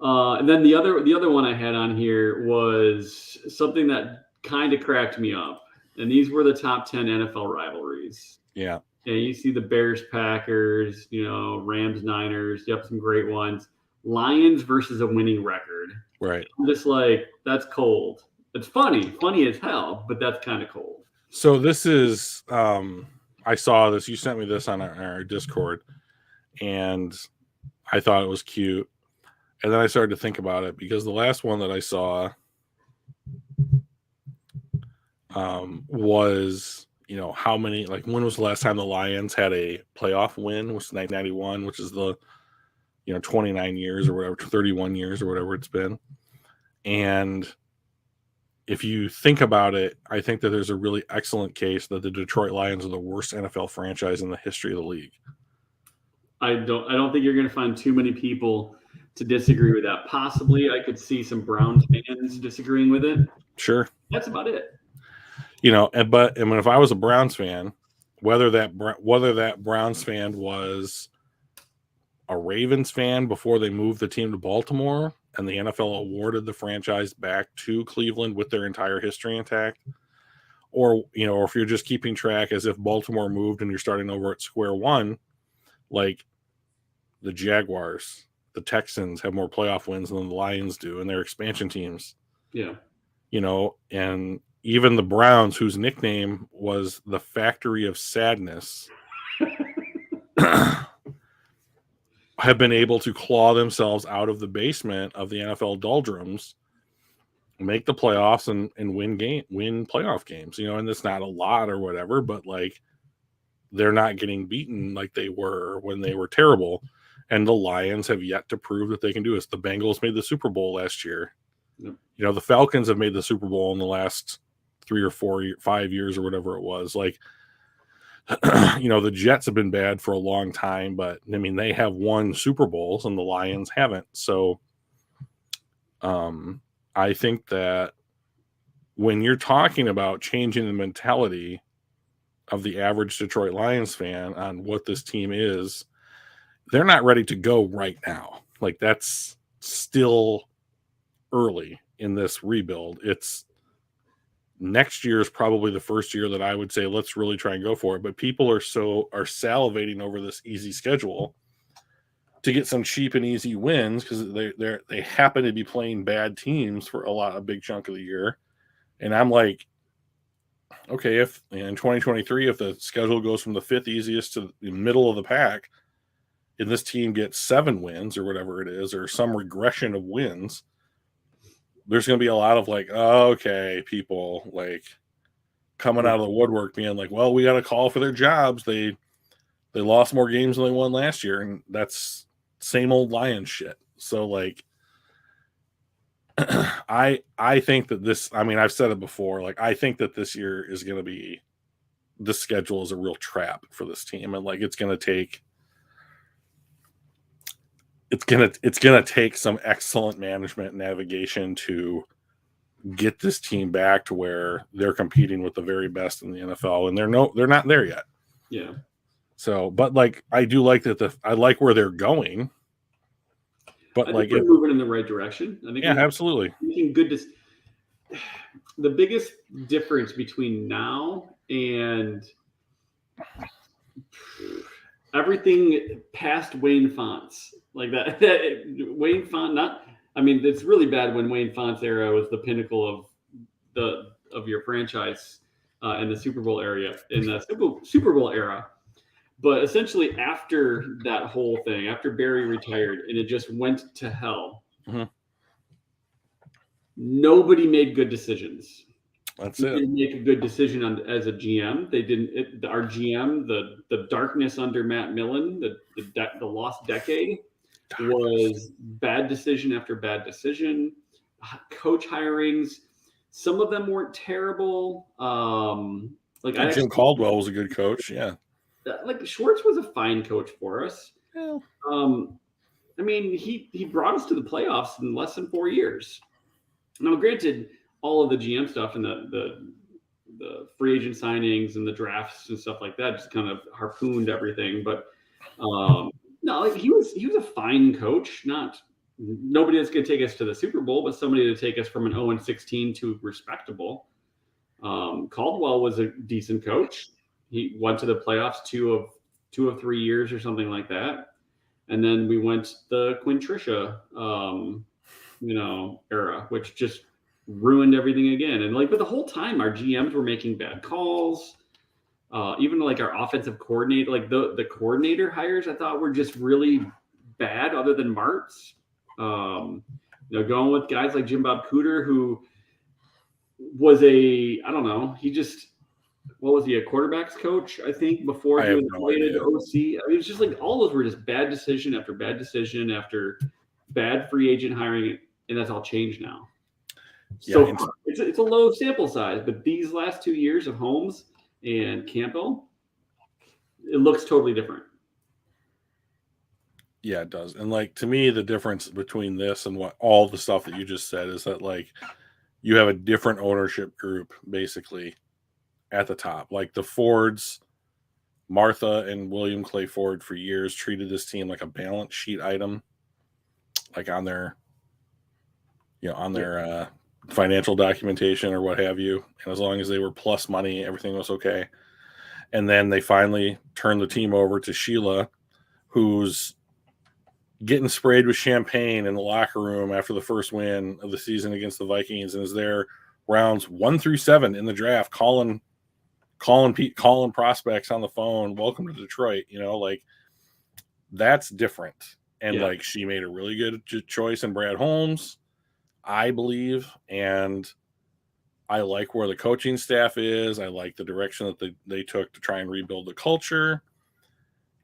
and then the other one I had on here was something that kind of cracked me up, and these were the top 10 NFL rivalries. Yeah. And you see the Bears, Packers, Rams, Niners. Yep, some great ones. Lions versus a winning record. Right. I'm just like, that's cold. It's funny as hell, but that's kind of cold. So this is, I saw this. You sent me this on our Discord, and I thought it was cute. And then I started to think about it because the last one that I saw was, how many, like when was the last time the Lions had a playoff win? Was 1991, which is the, 29 years or whatever, 31 years or whatever it's been. And if you think about it, I think that there's a really excellent case that the Detroit Lions are the worst NFL franchise in the history of the league. I don't think you're going to find too many people to disagree with that. Possibly I could see some Browns fans disagreeing with it. Sure. That's about it. And if I was a Browns fan, whether that Browns fan was a Ravens fan before they moved the team to Baltimore and the NFL awarded the franchise back to Cleveland with their entire history intact, or or if you're just keeping track as if Baltimore moved and you're starting over at square one, like the Jaguars, the Texans have more playoff wins than the Lions do, and they're expansion teams. Yeah. And even the Browns, whose nickname was the Factory of Sadness, have been able to claw themselves out of the basement of the NFL doldrums, make the playoffs, and win playoff games. And it's not a lot or whatever, but like they're not getting beaten like they were when they were terrible. And the Lions have yet to prove that they can do this. The Bengals made the Super Bowl last year. Yep. The Falcons have made the Super Bowl in the last 3 or 4, 5 years or whatever it was. Like, the Jets have been bad for a long time, but I mean, they have won Super Bowls and the Lions haven't. So, I think that when you're talking about changing the mentality of the average Detroit Lions fan on what this team is, they're not ready to go right now. Like, that's still early in this rebuild. It's next year is probably the first year that I would say let's really try and go for it. But people are salivating over this easy schedule to get some cheap and easy wins because they happen to be playing bad teams for a big chunk of the year. And I'm like, okay, if in 2023, if the schedule goes from the 5th easiest to the middle of the pack, and this team gets 7 wins or whatever it is, or some regression of wins, there's going to be a lot of like, oh, okay, people like coming out of the woodwork being like, well, we got a call for their jobs. They lost more games than they won last year. And that's same old Lions shit. So like, I think that this, I mean, I've said it before, like, I think that this year is going to be, the schedule is a real trap for this team. And like, it's going to take some excellent management and navigation to get this team back to where they're competing with the very best in the NFL. And they're not there yet. Yeah. So, but like, I do like that I like where they're going. But like, we're moving in the right direction. I think. Yeah, absolutely. Making good. The biggest difference between now and everything past Wayne Fonts, like that Wayne Font, I mean, it's really bad when Wayne Font's era was the pinnacle of your franchise in the Super Bowl area, in the Super Bowl era. But essentially, after that whole thing, after Barry retired and it just went to hell, nobody made good decisions. That's He it. didn't make a good decision as a GM. They didn't. Our GM, the darkness under Matt Millen, the lost decade, was bad decision after bad decision. Coach hirings, some of them weren't terrible. Jim Caldwell was a good coach. Yeah. Like Schwartz was a fine coach for us. Yeah. I mean, he brought us to the playoffs in less than 4 years. Now, granted, all of the GM stuff and the free agent signings and the drafts and stuff like that just kind of harpooned everything. But no, like he was a fine coach. Not nobody that's going to take us to the Super Bowl, but somebody to take us from an 0-16 to respectable. Caldwell was a decent coach. He went to the playoffs two of 3 years or something like that. And then we went the Quinn Trisha, era, which just ruined everything again. And but the whole time our GMs were making bad calls. Even like our offensive coordinator, like the coordinator hires, I thought were just really bad other than Martz. Going with guys like Jim Bob Cooter, who was what was he, a quarterback's coach, I think, before he was appointed to OC? I mean, it was just like all those were just bad decision after bad decision after bad free agent hiring, and that's all changed now. So it's a low sample size, but these last 2 years of Holmes and Campbell, it looks totally different. Yeah, it does. And like, to me, the difference between this and what all the stuff that you just said is that like you have a different ownership group basically at the top. Like the Fords, Martha and William Clay Ford for years treated this team like a balance sheet item, like on their financial documentation or what have you. And as long as they were plus money, everything was okay. And then they finally turned the team over to Sheila, who's getting sprayed with champagne in the locker room after the first win of the season against the Vikings, and is there rounds 1 through 7 in the draft, calling prospects on the phone, welcome to Detroit, like that's different. And like she made a really good choice in Brad Holmes, I believe, and I like where the coaching staff is. I like the direction that they took to try and rebuild the culture.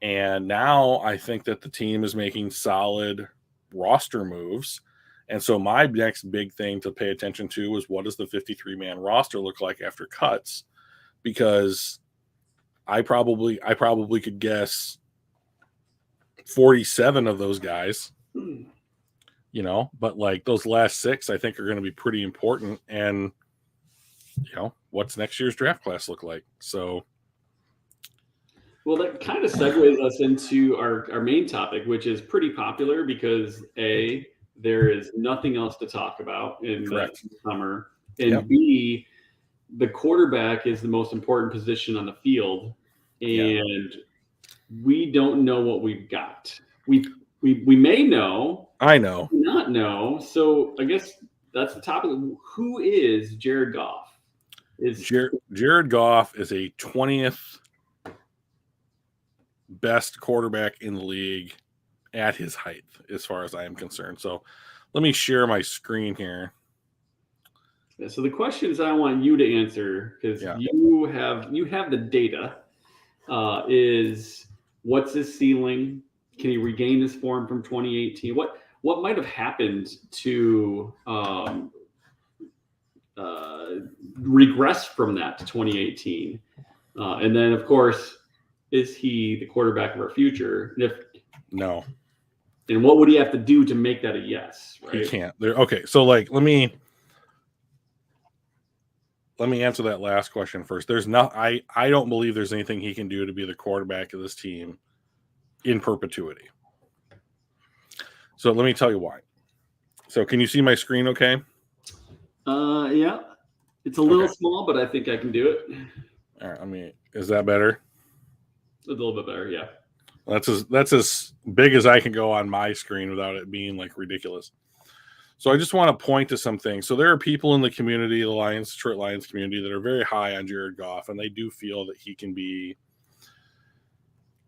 And now I think that the team is making solid roster moves. And so my next big thing to pay attention to is, what does the 53-man roster look like after cuts? Because I probably could guess 47 of those guys, but like those last 6, I think are going to be pretty important. And, what's next year's draft class look like? So, well, that kind of segues us into our main topic, which is pretty popular because A, there is nothing else to talk about in the summer, and B, the quarterback is the most important position on the field, and we don't know what we've got. We may know. I know. Not know. So I guess that's the topic. Who is Jared Goff? Jared Goff is a 20th best quarterback in the league at his height, as far as I am concerned. So let me share my screen here. So the questions I want you to answer, because you have the data, is what's his ceiling? Can he regain his form from 2018? What might have happened to regress from that to 2018? And then, of course, is he the quarterback of our future? And no. And what would he have to do to make that a yes? Right? He can't. Okay, so like let me answer that last question first. I don't believe there's anything he can do to be the quarterback of this team in perpetuity. So let me tell you why. So can you see my screen okay? Yeah. It's a little small, but I think I can do it. All right, is that better? A little bit better, yeah. That's as big as I can go on my screen without it being like ridiculous. So I just want to point to some things. So there are people in the community, the Detroit Lions community, that are very high on Jared Goff, and they do feel that he can be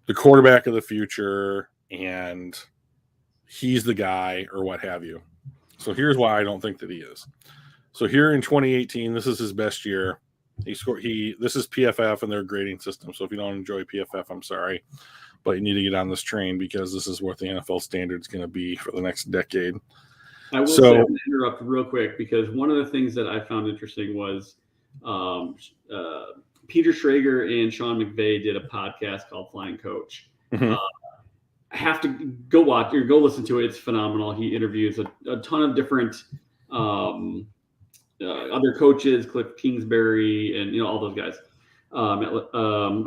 the quarterback of the future and he's the guy or what have you. So here's why I don't think that he is. So here in 2018, this is his best year. This is PFF and their grading system. So if you don't enjoy PFF, I'm sorry, but you need to get on this train because this is what the NFL standard is going to be for the next decade. I will say, I'm going to interrupt real quick because one of the things that I found interesting was Peter Schrager and Sean McVay did a podcast called Flying Coach. Mm-hmm. I have to go watch or go listen to it. It's phenomenal. He interviews a ton of different other coaches, Cliff Kingsbury, and all those guys.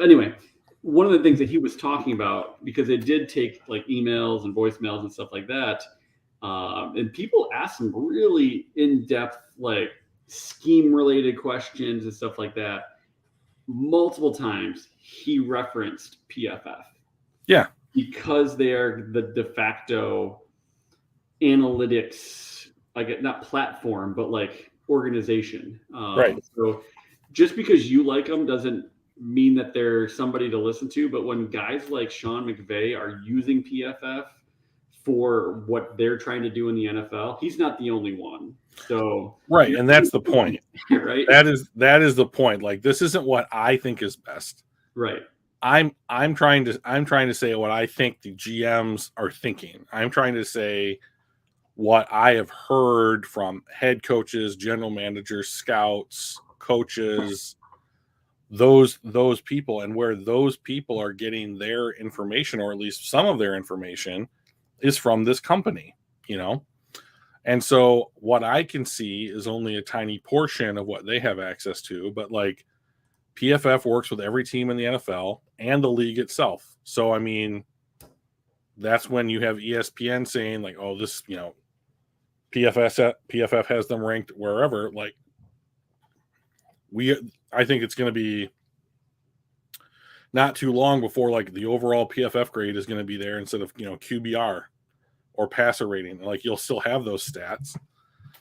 Anyway, one of the things that he was talking about, because it did take like emails and voicemails and stuff like that, and people asked some really in-depth, like scheme-related questions and stuff like that. Multiple times, he referenced PFF. Yeah, because they are the de facto analytics, like not platform, but like organization. Right. So just because you like them doesn't mean that they're somebody to listen to. But when guys like Sean McVay are using PFF for what they're trying to do in the NFL, he's not the only one. So right, and that's the point. Right. That is the point. Like, this isn't what I think is best. Right. I'm trying to say what I think the GMs are thinking. I'm trying to say what I have heard from head coaches, general managers, scouts, coaches, those people, and where those people are getting their information, or at least some of their information, is from this company, And so what I can see is only a tiny portion of what they have access to, but like PFF works with every team in the NFL and the league itself. So, that's when you have ESPN saying like, oh, this, PFF has them ranked wherever. Like I think it's going to be not too long before like the overall PFF grade is going to be there instead of QBR or passer rating. Like you'll still have those stats,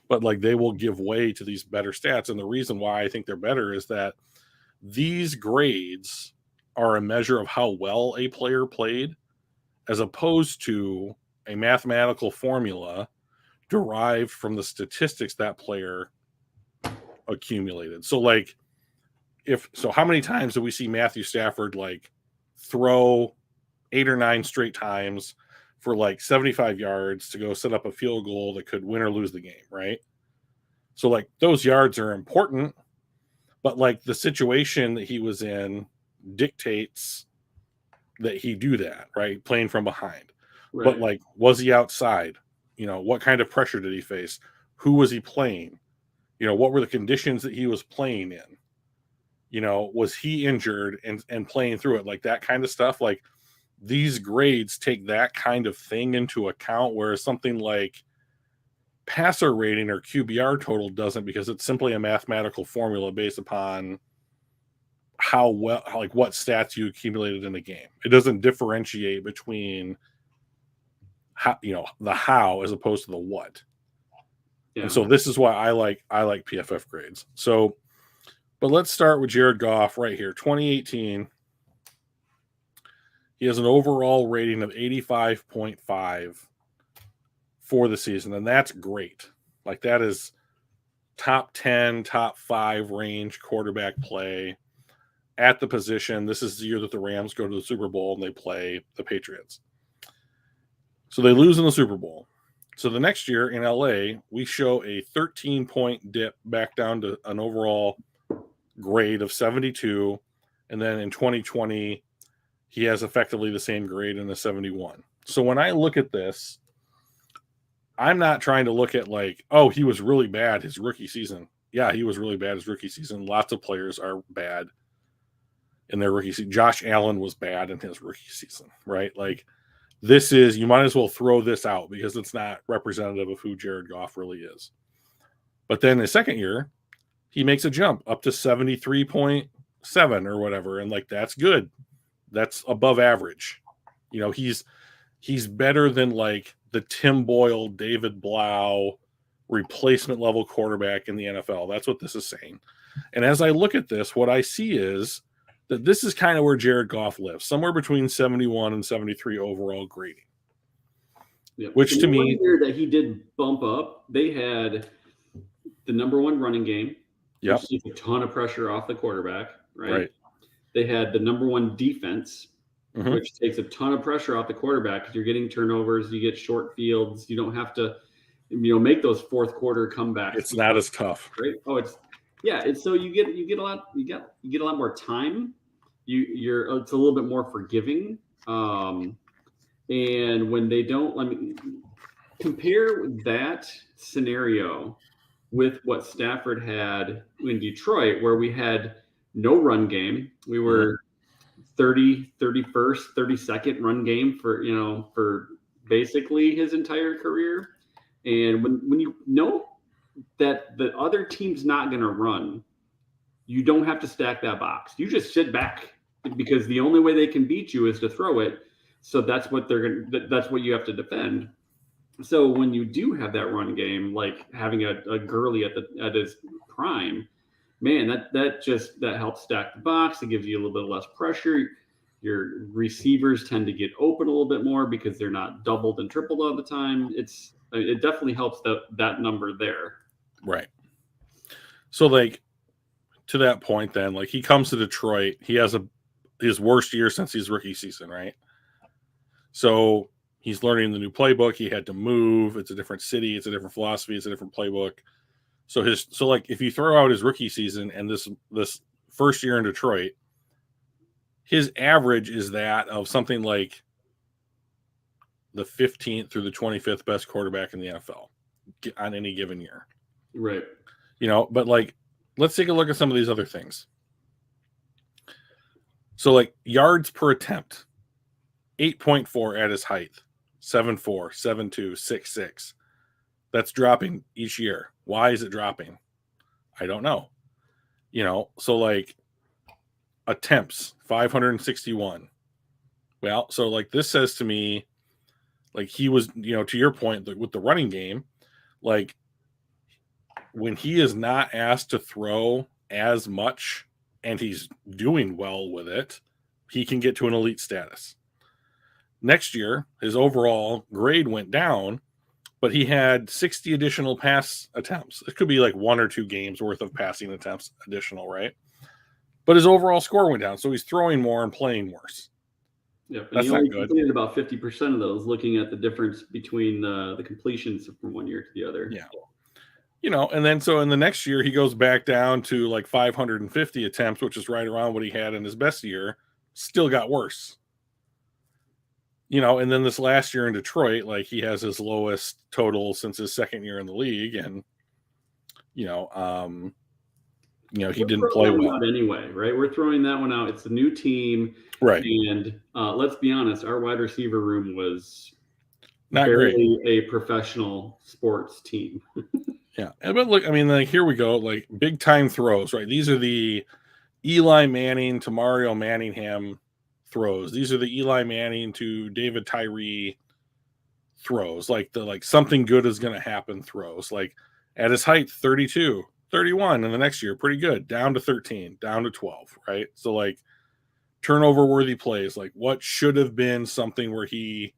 but like they will give way to these better stats. And the reason why I think they're better is that these grades are a measure of how well a player played, as opposed to a mathematical formula derived from the statistics that player accumulated. So like how many times do we see Matthew Stafford like throw 8 or 9 straight times for like 75 yards to go set up a field goal that could win or lose the game, right? So like those yards are important, but like the situation that he was in dictates that he do that, right? Playing from behind. Right. But like, was he outside? What kind of pressure did he face? Who was he playing? What were the conditions that he was playing in? Was he injured and playing through it? Like that kind of stuff. Like these grades take that kind of thing into account, whereas something like passer rating or QBR total doesn't, because it's simply a mathematical formula based upon how well, like what stats you accumulated in the game. It doesn't differentiate between how, the how as opposed to the what. Yeah. And so this is why I like PFF grades. So, but let's start with Jared Goff right here. 2018, he has an overall rating of 85.5 for the season, and that's great. Like that is top 10, top 5 range quarterback play at the position. This is the year that the Rams go to the Super Bowl and they play the Patriots. So they lose in the Super Bowl. So the next year in LA, we show a 13-point dip back down to an overall grade of 72. And then in 2020, he has effectively the same grade in the 71. So when I look at this, I'm not trying to look at like, oh, he was really bad his rookie season. Yeah, he was really bad his rookie season. Lots of players are bad in their rookie season. Josh Allen was bad in his rookie season, right? Like this is, you might as well throw this out because it's not representative of who Jared Goff really is. But then his second year, he makes a jump up to 73.7 or whatever. And like, that's good. That's above average. He's better than like the Tim Boyle, David Blau replacement level quarterback in the NFL. That's what this is saying. And as I look at this, what I see is that this is kind of where Jared Goff lives, somewhere between 71 and 73 overall grading. Yep. Which to me, year that he did bump up, they had the number 1 running game, which took a ton of pressure off the quarterback, right? They had the number 1 defense, which takes a ton of pressure off the quarterback because you're getting turnovers, you get short fields, you don't have to, make those fourth quarter comebacks. It's not as tough, right? Oh, it's so you get a lot more time. It's a little bit more forgiving. And when they don't, let me compare that scenario with what Stafford had in Detroit, where we had no run game. We were 31st, 32nd run game for basically his entire career. And when you know that the other team's not going to run, you don't have to stack that box. You just sit back because the only way they can beat you is to throw it. So that's what that's what you have to defend. So when you do have that run game, like having a Gurley at his prime, man, that helps stack the box. It gives you a little bit less pressure. Your receivers tend to get open a little bit more because they're not doubled and tripled all the time. It definitely helps that number there. Right. So like to that point, then like he comes to Detroit, he has his worst year since his rookie season, right? So he's learning the new playbook. He had to move. It's a different city. It's a different philosophy. It's a different playbook. So like if you throw out his rookie season and this first year in Detroit, his average is that of something like the 15th through the 25th best quarterback in the NFL on any given year. Right. But like, let's take a look at some of these other things. So like yards per attempt, 8.4 at his height, 7'4", 7'2", 6'6". that's dropping each year. Why is it dropping? I don't know. So like attempts 561. Well, so like this says to me, like he was, to your point, with the running game, like when he is not asked to throw as much and he's doing well with it, he can get to an elite status. Next year, his overall grade went down, but he had 60 additional pass attempts. It could be like 1 or 2 games worth of passing attempts additional, right? But his overall score went down, so he's throwing more and playing worse. Yeah, and he only completed about 50% of those, looking at the difference between the completions from one year to the other. Yeah. And then so in the next year, he goes back down to like 550 attempts, which is right around what he had in his best year. Still got worse. And then this last year in Detroit, like he has his lowest total since his second year in the league. And, he didn't play well anyway, right? We're throwing that one out. It's a new team. Right. And let's be honest, our wide receiver room was not barely a professional sports team. Yeah. But look, I mean, like here we go, like big time throws, right? These are the Eli Manning to Mario Manningham throws. These are the Eli Manning to David Tyree throws. Like something good is going to happen throws. Like at his height, 32, 31 in the next year, pretty good. Down to 13, down to 12, right? So like turnover worthy plays, like what should have been something where he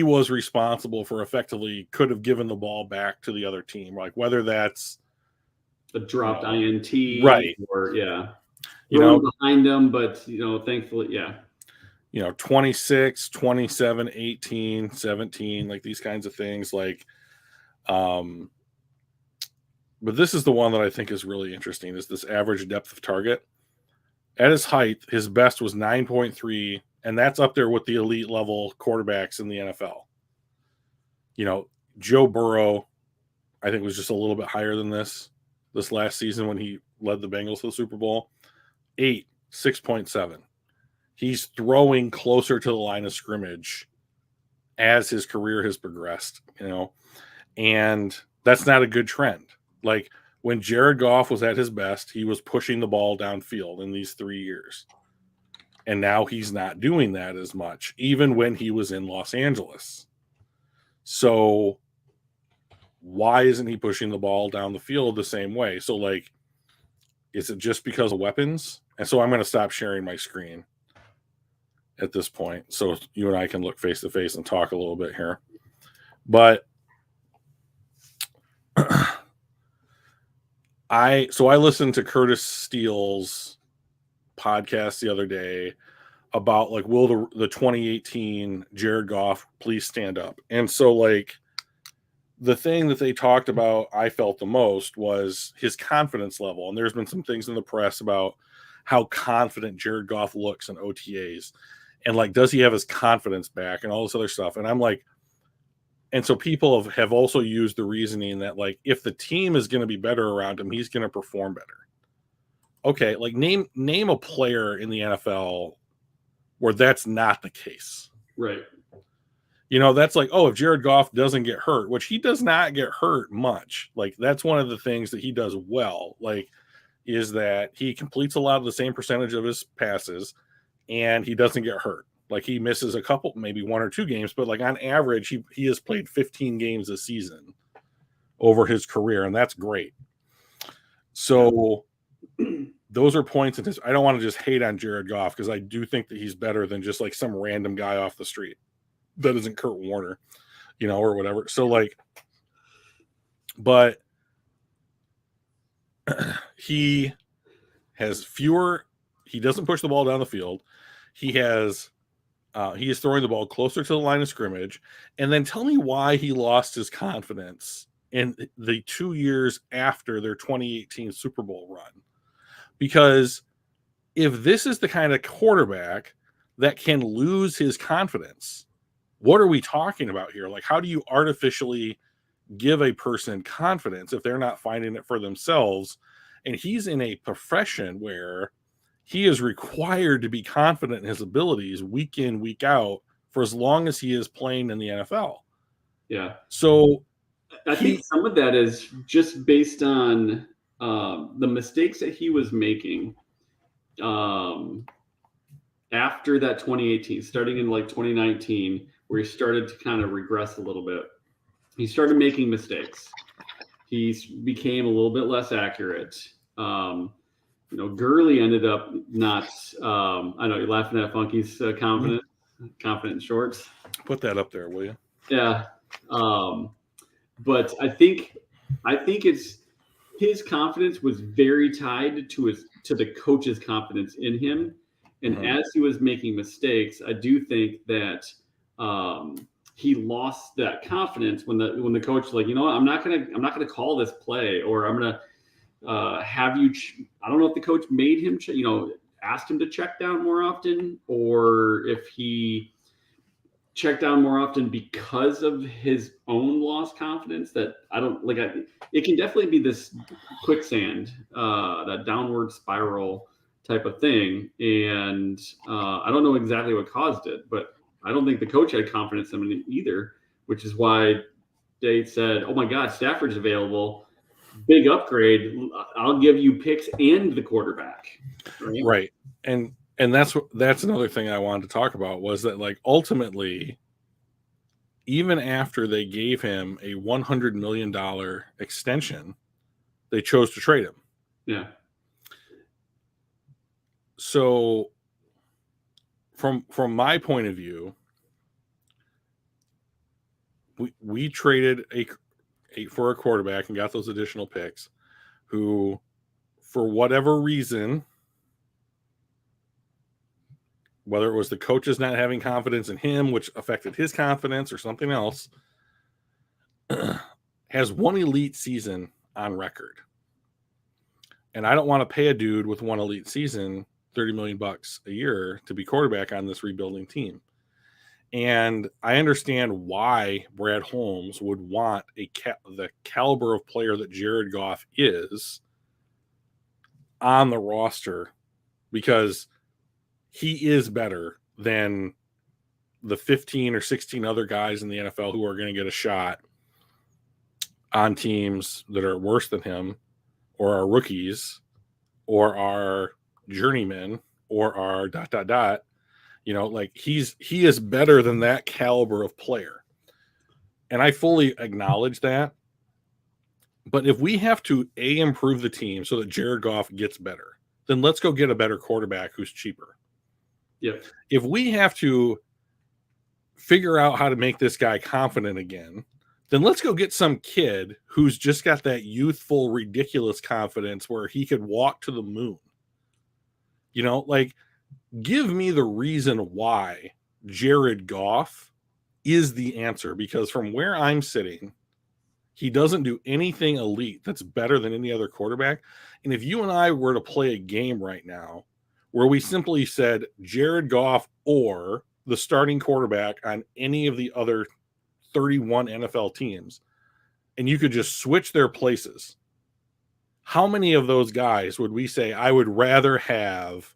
was responsible for effectively could have given the ball back to the other team, like whether that's a dropped INT, right? Or behind them, but thankfully, 26, 27, 18, 17, like these kinds of things, like but this is the one that I think is really interesting, is this average depth of target. At his height, his best was 9.3, and that's up there with the elite level quarterbacks in the NFL. Joe Burrow, I think, was just a little bit higher than this last season when he led the Bengals to the Super Bowl. 6.7. He's throwing closer to the line of scrimmage as his career has progressed, and that's not a good trend. Like when Jared Goff was at his best, he was pushing the ball downfield in these 3 years. And now he's not doing that as much, even when he was in Los Angeles. So why isn't he pushing the ball down the field the same way? So like, is it just because of weapons? And so I'm going to stop sharing my screen at this point, so you and I can look face to face and talk a little bit here. But I listened to Curtis Steele's podcast the other day about like, will the 2018 Jared Goff please stand up? And so like the thing that they talked about, I felt the most, was his confidence level. And there's been some things in the press about how confident Jared Goff looks in OTAs, and like, does he have his confidence back and all this other stuff. And I'm like, and so people have also used the reasoning that like, if the team is going to be better around him, he's going to perform better. Okay, like name a player in the NFL where that's not the case. Right. That's like, if Jared Goff doesn't get hurt, which he does not get hurt much. Like that's one of the things that he does well, like, is that he completes a lot of the same percentage of his passes and he doesn't get hurt. Like he misses a couple, maybe 1 or 2 games, but like on average, he has played 15 games a season over his career, and that's great. So those are points in his. I don't want to just hate on Jared Goff, because I do think that he's better than just like some random guy off the street that isn't Kurt Warner, or whatever. So like, but he has fewer. He doesn't push the ball down the field. He is throwing the ball closer to the line of scrimmage. And then tell me why he lost his confidence in the 2 years after their 2018 Super Bowl run. Because if this is the kind of quarterback that can lose his confidence, what are we talking about here? Like, how do you artificially give a person confidence if they're not finding it for themselves? And he's in a profession where he is required to be confident in his abilities week in, week out for as long as he is playing in the NFL. Yeah. So I think some of that is just based on the mistakes that he was making after that 2018, starting in like 2019, where he started to kind of regress a little bit. He started making mistakes. He became a little bit less accurate. Gurley ended up not. I know you're laughing at Funky's confident shorts. Put that up there, will you? Yeah, but I think it's his confidence was very tied to the coach's confidence in him, and as he was making mistakes, I do think that he lost that confidence when the coach was like, you know what, I'm not gonna call this play, or I'm gonna have you. I don't know if the coach made him, asked him to check down more often, or if he checked down more often because of his own lost confidence. That I don't like. It can definitely be this quicksand, that downward spiral type of thing, and I don't know exactly what caused it, but I don't think the coach had confidence in him either, which is why they said, "Oh my God, Stafford's available. Big upgrade. I'll give you picks and the quarterback." Right. And that's another thing I wanted to talk about, was that, like, ultimately, even after they gave him a $100 million extension, they chose to trade him. Yeah. So from my point of view, we traded for a quarterback and got those additional picks, who, for whatever reason, whether it was the coaches not having confidence in him, which affected his confidence, or something else, has one elite season on record. And I don't want to pay a dude with one elite season $30 million a year to be quarterback on this rebuilding team. And I understand why Brad Holmes would want the caliber of player that Jared Goff is on the roster, because he is better than the 15 or 16 other guys in the NFL who are going to get a shot on teams that are worse than him, or are rookies, or are journeymen, or are ... Like, he is better than that caliber of player. And I fully acknowledge that. But if we have to improve the team so that Jared Goff gets better, then let's go get a better quarterback who's cheaper. Yep. If we have to figure out how to make this guy confident again, then let's go get some kid who's just got that youthful, ridiculous confidence where he could walk to the moon. Like, give me the reason why Jared Goff is the answer, because from where I'm sitting, he doesn't do anything elite that's better than any other quarterback. And if you and I were to play a game right now where we simply said Jared Goff or the starting quarterback on any of the other 31 NFL teams, and you could just switch their places, how many of those guys would we say, I would rather have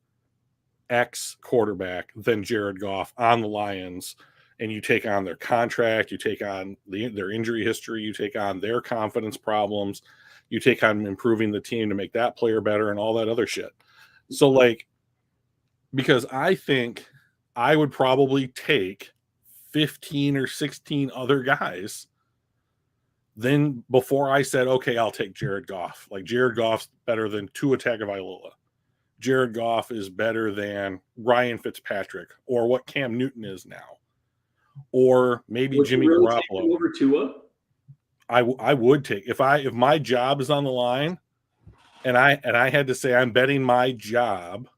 X quarterback than Jared Goff on the Lions? And you take on their contract, you take on their injury history, you take on their confidence problems, you take on improving the team to make that player better and all that other shit. So, like, because I think I would probably take 15 or 16 other guys then before I said, okay, I'll take Jared Goff. Like, Jared Goff's better than Tua Tagovailoa. Jared Goff is better than Ryan Fitzpatrick, or what Cam Newton is now, or maybe Jimmy Garoppolo. Over Tua? I would take, if my job is on the line, and I had to say I'm betting my job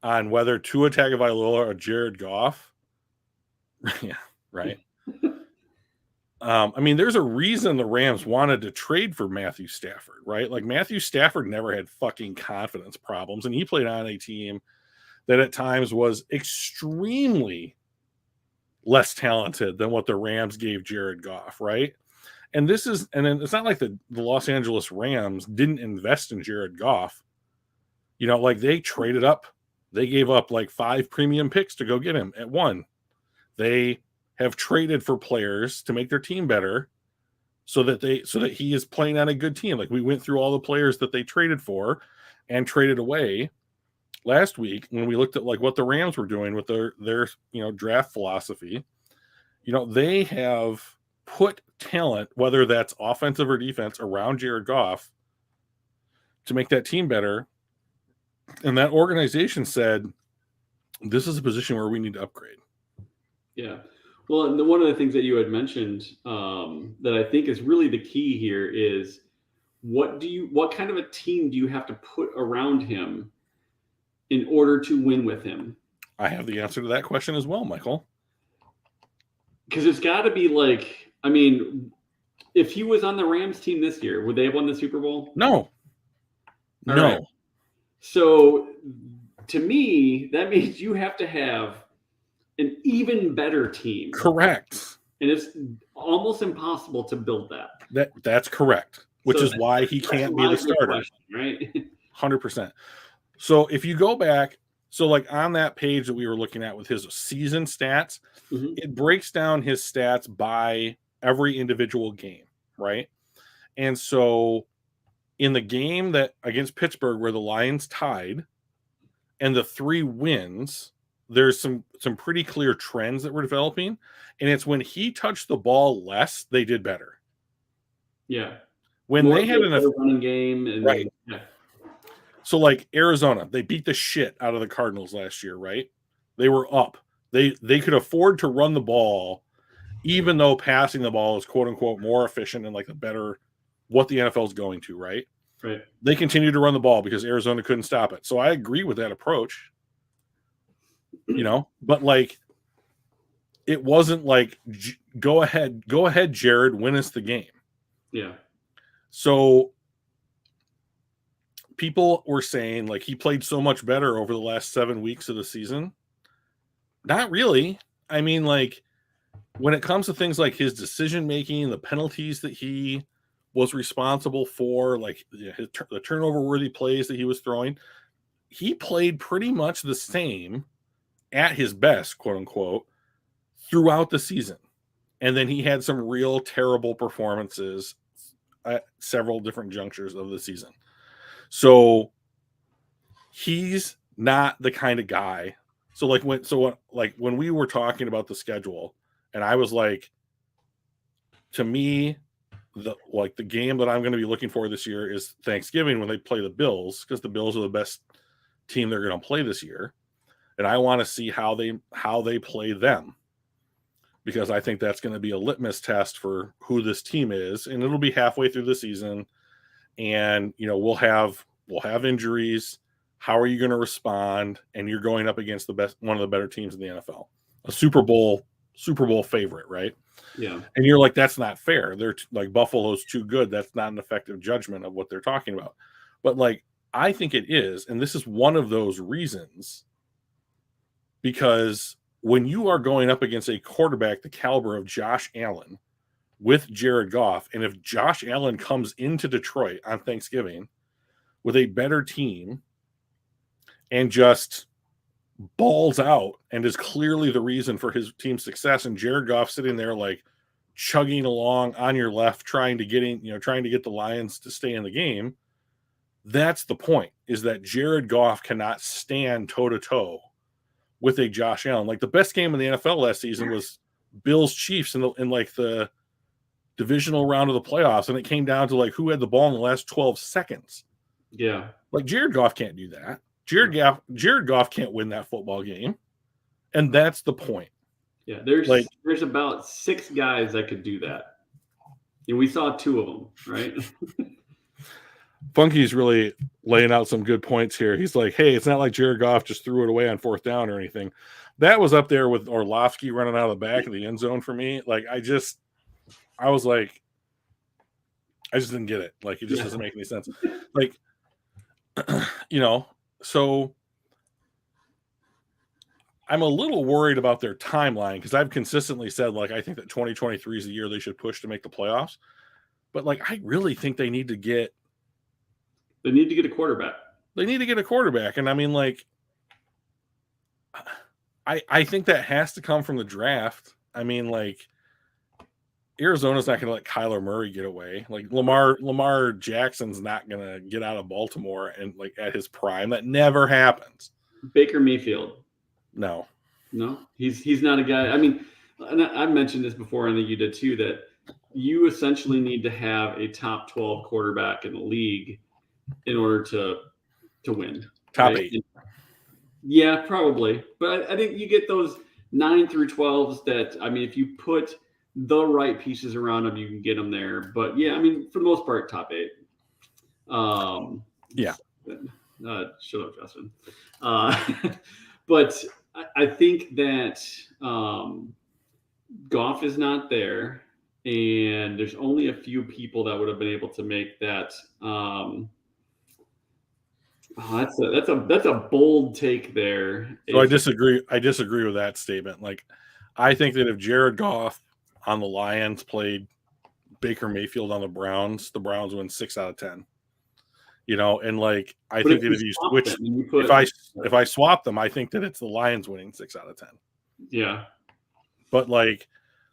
on whether Tua Tagovailoa or Jared Goff. Yeah, right. I mean, there's a reason the Rams wanted to trade for Matthew Stafford, right? Like, Matthew Stafford never had fucking confidence problems, and he played on a team that at times was extremely less talented than what the Rams gave Jared Goff, right? And then it's not like the Los Angeles Rams didn't invest in Jared Goff. Like, they traded up. They gave up like 5 premium picks to go get him at one. They have traded for players to make their team better so that he is playing on a good team. Like we went through all the players that they traded for and traded away last week when we looked at like what the Rams were doing with their draft philosophy. They have put talent, whether that's offensive or defense, around Jared Goff to make that team better. And that organization said, this is a position where we need to upgrade. Yeah. Well, and one of the things that you had mentioned that I think is really the key here is what kind of a team do you have to put around him in order to win with him? I have the answer to that question as well, Michael. Because it's got to be like, I mean, if he was on the Rams team this year, would they have won the Super Bowl? No. All no. Right. So to me, that means you have to have an even better team. Correct. And it's almost impossible to build that. That's correct, which is why he can't be the starter. Question, right? 100%. So if you go back, so like on that page that we were looking at with his season stats, it breaks down his stats by every individual game, right? And so in the game that against Pittsburgh where the Lions tied and the 3 wins, there's some pretty clear trends that were developing. And it's when he touched the ball less, they did better. Yeah. When More they had a running game. And right. Yeah. So like Arizona, they beat the shit out of the Cardinals last year, right? They were up. They could afford to run the ball, even though passing the ball is quote unquote more efficient and like the better what the NFL is going to, right? Right. They continued to run the ball because Arizona couldn't stop it. So I agree with that approach. But like it wasn't like go ahead, Jared, win us the game. Yeah. So people were saying like he played so much better over the last 7 weeks of the season. Not really. I mean, like when it comes to things like his decision making, the penalties that he was responsible for, like the turnover worthy plays that he was throwing, he played pretty much the same at his best, quote unquote, throughout the season. And then he had some real terrible performances at several different junctures of the season. So he's not the kind of guy. So when we were talking about the schedule, and I was like, to me, the game that I'm going to be looking for this year is Thanksgiving when they play the Bills, because the Bills are the best team they're going to play this year, and I want to see how they play them, because I think that's going to be a litmus test for who this team is, and it'll be halfway through the season, and we'll have injuries. How are you going to respond? And you're going up against one of the better teams in the NFL, a Super Bowl favorite, right? Yeah. And you're like, that's not fair. They're like, Buffalo's too good. That's not an effective judgment of what they're talking about. But like, I think it is. And this is one of those reasons, because when you are going up against a quarterback the caliber of Josh Allen with Jared Goff, and if Josh Allen comes into Detroit on Thanksgiving with a better team and just balls out and is clearly the reason for his team's success, and Jared Goff sitting there like chugging along on your left, trying to get the Lions to stay in the game, that's the point, is that Jared Goff cannot stand toe-to-toe with a Josh Allen. Like the best game in the NFL last season was Bills Chiefs in like the divisional round of the playoffs, and it came down to like who had the ball in the last 12 seconds. Yeah. Like Jared Goff can't do that. Jared Goff can't win that football game. And that's the point. Yeah, there's about 6 guys that could do that. And we saw 2 of them, right? Funky's really laying out some good points here. He's like, hey, it's not like Jared Goff just threw it away on 4th down or anything. That was up there with Orlovsky running out of the back of the end zone for me. Like, I was like, I just didn't get it. Like, it just doesn't make any sense. Like, so I'm a little worried about their timeline, because I've consistently said, like, I think that 2023 is the year they should push to make the playoffs. But, like, I really think they need to get a quarterback. They need to get a quarterback. And I mean, like, I think that has to come from the draft. I mean, like, Arizona's not going to let Kyler Murray get away. Like Lamar Jackson's not going to get out of Baltimore and like at his prime. That never happens. Baker Mayfield. No, he's not a guy. I mean, and I've mentioned this before, and I think you did too, that you essentially need to have a top 12 quarterback in the league in order to win. Top 8. Yeah, probably. But I think you get those 9 through 12s that, I mean, if you put the right pieces around them, you can get them there. But yeah, I mean, for the most part, top 8. Yeah. Shut up, Justin. But I think that Goff is not there, and there's only a few people that would have been able to make that. That's a bold take there. So I disagree. I disagree with that statement. Like, I think that if Jared Goff on the Lions played Baker Mayfield on the Browns win 6 out of 10. You know, and like I think that if you switch, if I swap them, I think that it's the Lions winning 6 out of 10. Yeah. But like,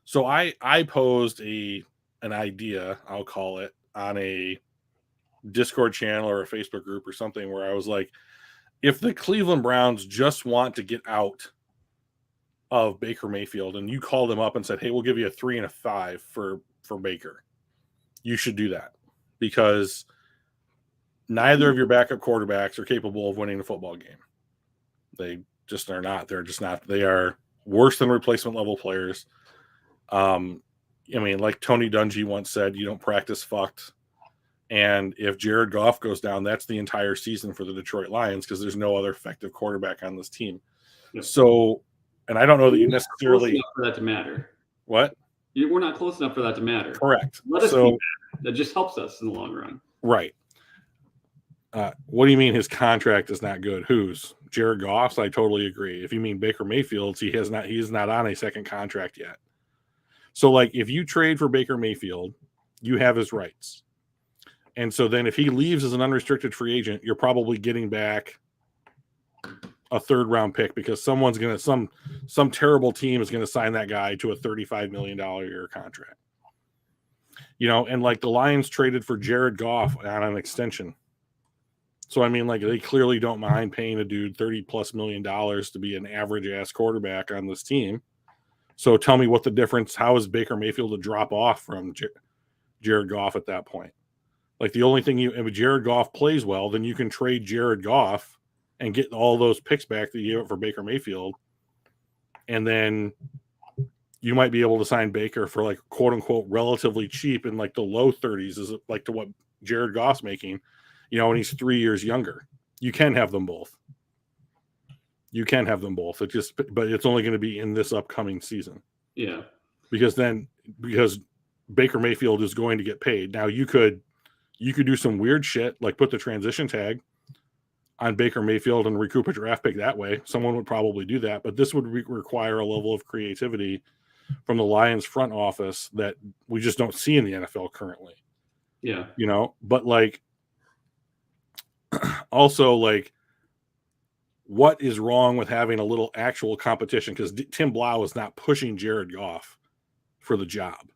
so I posed an idea, I'll call it, on a Discord channel or a Facebook group or something where I was like, if the Cleveland Browns just want to get out of Baker Mayfield and you called them up and said, hey, we'll give you a 3 and a 5 for Baker, you should do that, because neither of your backup quarterbacks are capable of winning a football game. They just are not. They're just not. They are worse than replacement level players. I mean, like Tony Dungy once said, you don't practice fucked. And if Jared Goff goes down, that's the entire season for the Detroit Lions, because there's no other effective quarterback on this team. Yep. So, and I don't know that you necessarily for that to matter. What? We're not close enough for that to matter. Correct. Let us be mad. That just helps us in the long run. Right. What do you mean his contract is not good? Whose? Jared Goff's? I totally agree. If you mean Baker Mayfield's, he's not on a second contract yet. So, like, if you trade for Baker Mayfield, you have his rights. And so then if he leaves as an unrestricted free agent, you're probably getting back a 3rd round pick, because someone's going to, some terrible team is going to sign that guy to a $35 million a year contract. You know, and like the Lions traded for Jared Goff on an extension. So, I mean, like, they clearly don't mind paying a dude $30+ million to be an average ass quarterback on this team. So tell me what the difference, how is Baker Mayfield to drop off from Jared Goff at that point? Like, the only thing if Jared Goff plays well, then you can trade Jared Goff and get all those picks back that you gave up for Baker Mayfield. And then you might be able to sign Baker for, like, quote unquote relatively cheap in like the low 30s, is like to what Jared Goff's making. You know, and he's 3 years younger. You can have them both. But it's only going to be in this upcoming season. Yeah. Because Baker Mayfield is going to get paid. Now you could do some weird shit, like put the transition tag on Baker Mayfield and recoup a draft pick that way. Someone would probably do that, but this would require a level of creativity from the Lions front office that we just don't see in the NFL currently. Yeah. You know, but like, also, like, what is wrong with having a little actual competition? Because Tim Blau is not pushing Jared Goff for the job.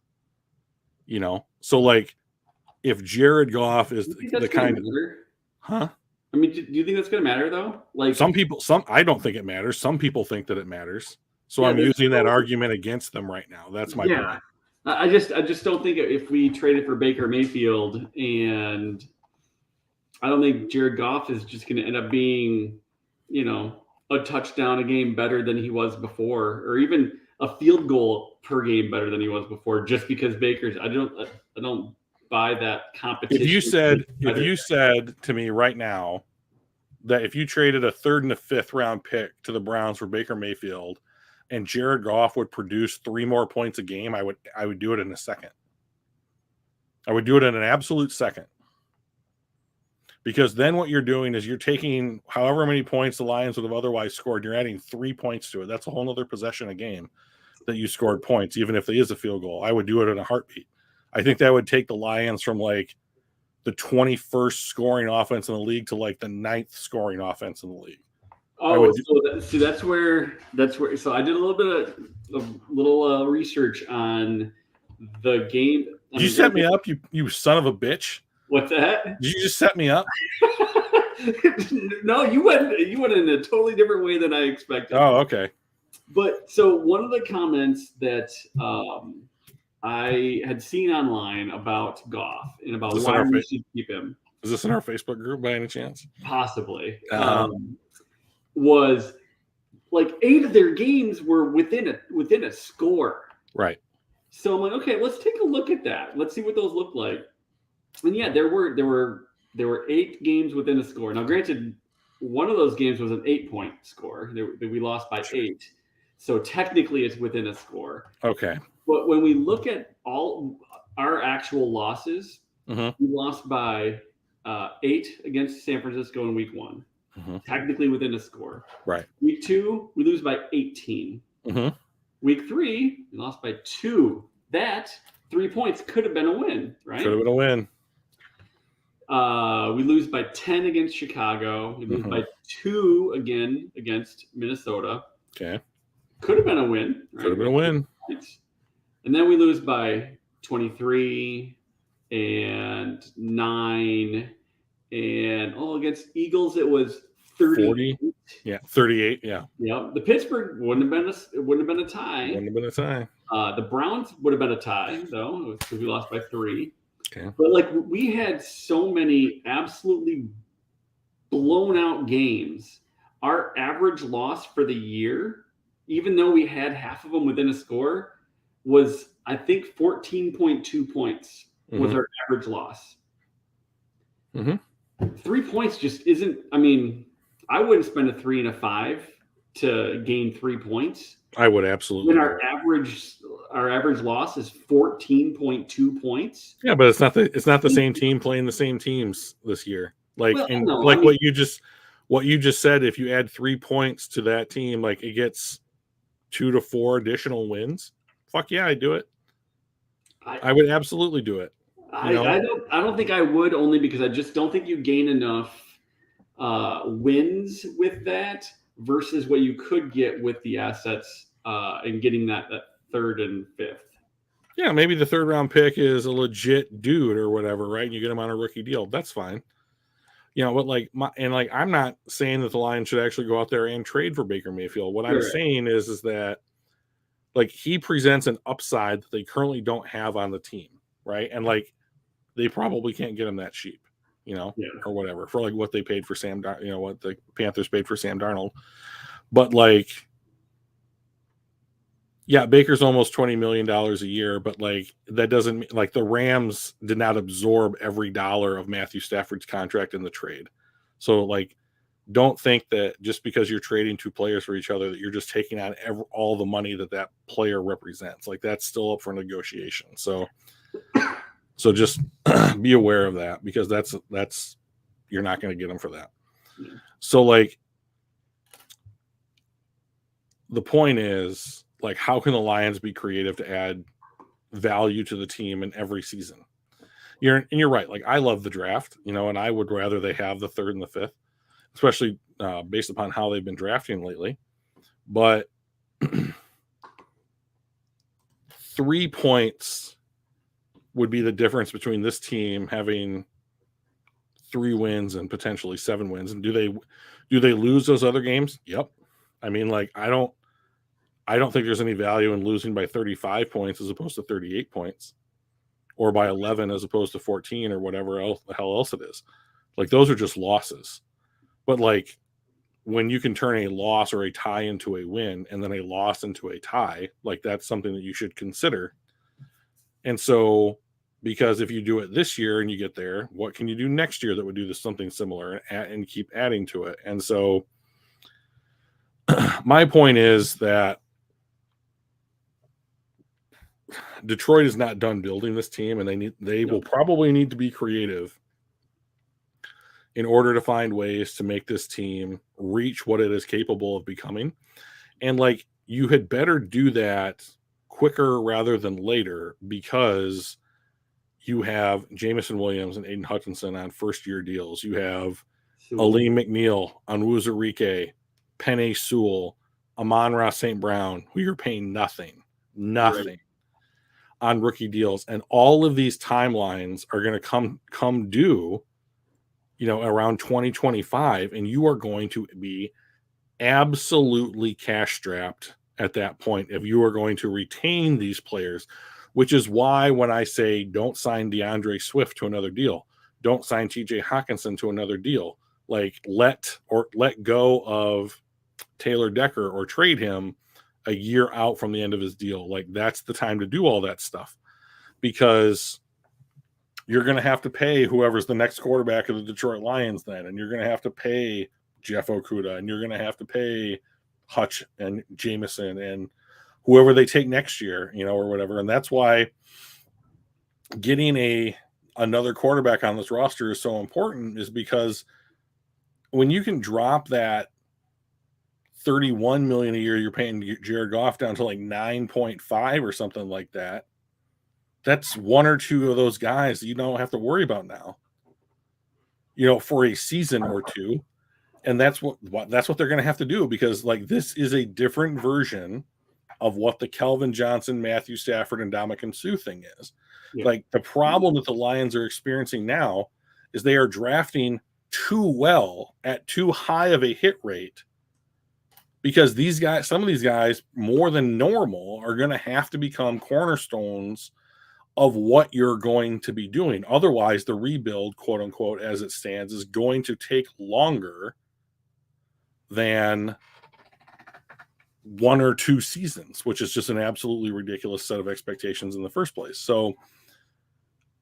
You know, so like, if Jared Goff is the kind of, huh? I mean, do you think that's going to matter though? Like, I don't think it matters. Some people think that it matters. So yeah, I'm using that argument against them right now. That's my point. I just don't think if we traded for Baker Mayfield, and I don't think Jared Goff is just going to end up being, you know, a touchdown a game better than he was before, or even a field goal per game better than he was before, just because Baker's. I don't buy that competition. If you said to me right now that if you traded a 3rd and a 5th round pick to the Browns for Baker Mayfield and Jared Goff would produce 3 more points a game, I would do it in a second. I would do it in an absolute second. Because then what you're doing is you're taking however many points the Lions would have otherwise scored, you're adding 3 points to it. That's a whole other possession a game that you scored points, even if it is a field goal. I would do it in a heartbeat. I think that would take the Lions from like the 21st scoring offense in the league to like the 9th scoring offense in the league. Oh, that's where. So I did a little bit of research on the game. Did you set me up, you son of a bitch? What's that? Did you just set me up? No, you went in a totally different way than I expected. Oh, okay. But so one of the comments that I had seen online about Goff and about why we should keep him. Is this in our Facebook group by any chance? Possibly. Was like 8 of their games were within a score. Right. So I'm like, okay, let's take a look at that. Let's see what those look like. And yeah, there were 8 games within a score. Now, granted, one of those games was an 8-point score that we lost by 8. So technically, it's within a score. Okay. But when we look at all our actual losses, mm-hmm. we lost by 8 against San Francisco in week 1. Mm-hmm. Technically within a score. Right. Week 2, we lose by 18. Mm-hmm. Week 3, we lost by 2. That 3 points could have been a win, right? Could have been a win. We lose by 10 against Chicago. We lose by 2 again against Minnesota. Okay. Could have been a win. Right? Could have been a win. And then we lose by 23 and 9. And against Eagles, it was 30. Yeah, 38. Yeah. Yeah. The Pittsburgh wouldn't have been a tie. Wouldn't have been a tie. The Browns would have been a tie, though, because we lost by 3. Okay. But like we had so many absolutely blown out games. Our average loss for the year, even though we had half of them within a score, was I think 14.2 points was our average loss. Mm-hmm. 3 points just isn't. I mean, I wouldn't spend a 3 and a 5 to gain 3 points. I would absolutely. When our average loss is 14.2 points. Yeah, but it's not the same team playing the same teams this year. Like what you just said, if you add 3 points to that team, like it gets 2 to 4 additional wins. Fuck yeah, I'd do it. I would absolutely do it. I don't think I would, only because I just don't think you gain enough wins with that versus what you could get with the assets and getting that 3rd and 5th. Yeah, maybe the 3rd round pick is a legit dude or whatever, right? And you get him on a rookie deal. That's fine. But I'm not saying that the Lions should actually go out there and trade for Baker Mayfield. What I'm saying is that like he presents an upside that they currently don't have on the team, right? And like they probably can't get him that cheap, or whatever for like what they paid for Sam, what the Panthers paid for Sam Darnold. But like, yeah, Baker's almost $20 million a year, but like that doesn't mean like the Rams did not absorb every dollar of Matthew Stafford's contract in the trade. So like, don't think that just because you're trading 2 players for each other that you're just taking on all the money that player represents. Like that's still up for negotiation. So just be aware of that because that's you're not going to get them for that. Yeah. So like the point is like, how can the Lions be creative to add value to the team in every season? You're right. Like I love the draft, and I would rather they have the 3rd and the 5th, especially based upon how they've been drafting lately. But 3 points would be the difference between this team having 3 wins and potentially 7 wins. And do they lose those other games? Yep. I mean, like I don't think there's any value in losing by 35 points as opposed to 38 points, or by 11 as opposed to 14 or whatever the hell else it is. Like those are just losses. But like when you can turn a loss or a tie into a win and then a loss into a tie, like that's something that you should consider. And so, because if you do it this year and you get there, what can you do next year that would do something similar and keep adding to it? And so my point is that Detroit is not done building this team, and they will probably need to be creative in order to find ways to make this team reach what it is capable of becoming. And like you had better do that quicker rather than later, because you have Jamison Williams and Aiden Hutchinson on first-year deals. You have Aleem McNeil, Onwuzurike, Penei Sewell, Amon-Ra St. Brown, who you're paying nothing. Right. on rookie deals, and all of these timelines are going to come due, around 2025, and you are going to be absolutely cash strapped at that point if you are going to retain these players, which is why when I say don't sign DeAndre Swift to another deal, don't sign TJ Hawkinson to another deal, like let go of Taylor Decker or trade him a year out from the end of his deal. Like that's the time to do all that stuff, because you're going to have to pay whoever's the next quarterback of the Detroit Lions then, and you're going to have to pay Jeff Okudah, and you're going to have to pay Hutch and Jameson and whoever they take next year, or whatever. And that's why getting another quarterback on this roster is so important, is because when you can drop that $31 million a year you're paying Jared Goff down to like 9.5 or something like that, that's one or two of those guys that you don't have to worry about now, for a season or two. And that's what they're going to have to do, because like this is a different version of what the Kelvin Johnson, Matthew Stafford, and Ndamukong Suh thing is. Yeah. Like the problem that the Lions are experiencing now is they are drafting too well at too high of a hit rate, because some of these guys more than normal are going to have to become cornerstones of what you're going to be doing. Otherwise, the rebuild, quote unquote, as it stands, is going to take longer than 1 or 2 seasons, which is just an absolutely ridiculous set of expectations in the first place. So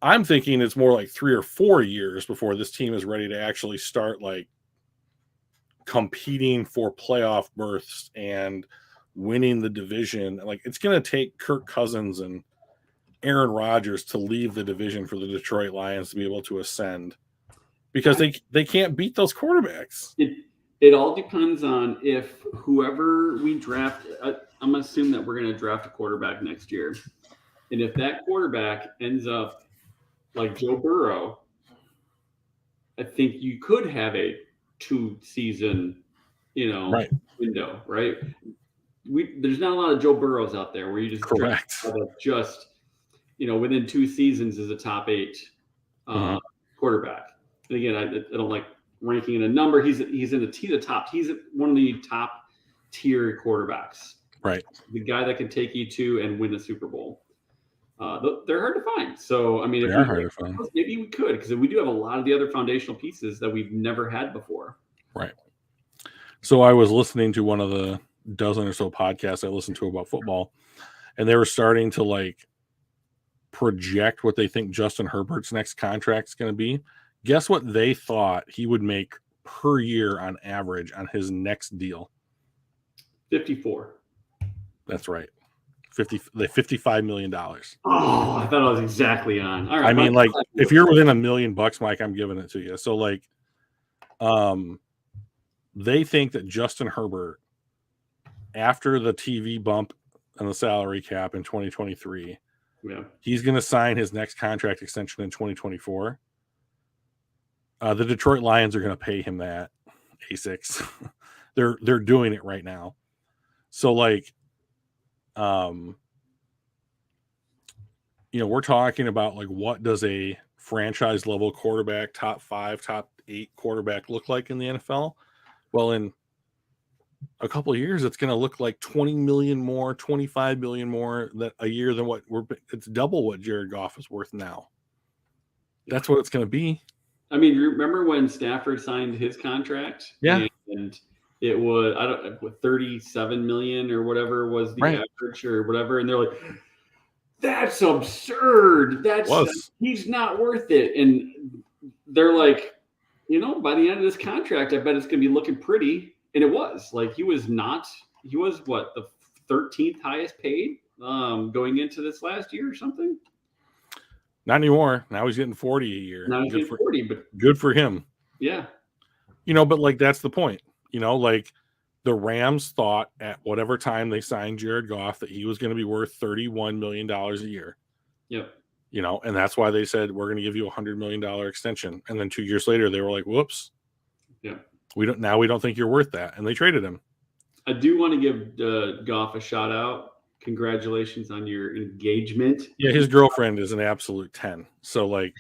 I'm thinking it's more like 3 or 4 years before this team is ready to actually start like competing for playoff berths and winning the division. Like it's going to take Kirk Cousins and Aaron Rodgers to leave the division for the Detroit Lions to be able to ascend, because they can't beat those quarterbacks. It all depends on if whoever we draft, I'm going to assume that we're going to draft a quarterback next year. And if that quarterback ends up like Joe Burrow, I think you could have a 2-season, right. window, right? There's not a lot of Joe Burrows out there where you just correct within 2 seasons is a top 8 quarterback. And again, I don't like ranking in a number. He's one of the top tier quarterbacks. Right. The guy that can take you to and win a Super Bowl. They're hard to find. So, I mean, they are hard to find. Maybe we could, because we do have a lot of the other foundational pieces that we've never had before. Right. So I was listening to one of the dozen or so podcasts I listened to about football, and they were starting to like project what they think Justin Herbert's next contract is going to be. Guess what they thought he would make per year on average on his next deal? 54. That's right. $55 million. Oh, I thought I was exactly on. All right. I mean, like, if you're within $1 million, Mike, I'm giving it to you. So, like, they think that Justin Herbert, after the TV bump and the salary cap in 2023, he's going to sign his next contract extension in 2024. The Detroit Lions are going to pay him that A6. They're doing it right now. So, like, we're talking about like, what does a franchise level quarterback, top 5, top 8 quarterback look like in the NFL? Well, in a couple of years, it's going to look like 20 million more, 25 million more a year than it's double what Jared Goff is worth now. That's what it's going to be. I mean, remember when Stafford signed his contract? Yeah. And it was, 37 million or whatever was the average or whatever. And they're like, that's absurd. He's not worth it. And they're like, by the end of this contract, I bet it's going to be looking pretty. And it was like, he was what, the 13th highest paid going into this last year or something? Not anymore. Now he's getting 40 a year. Now he's getting 40, but good for him. Yeah. But like, that's the point. Like the Rams thought at whatever time they signed Jared Goff that he was going to be worth $31 million a year. Yep. And that's why they said, we're going to give you $100 million extension. And then 2 years later, they were like, whoops. Yeah. We don't think you're worth that. And they traded him. I do want to give Goff a shout out, Congratulations on your engagement. Yeah, his girlfriend is an absolute 10. So like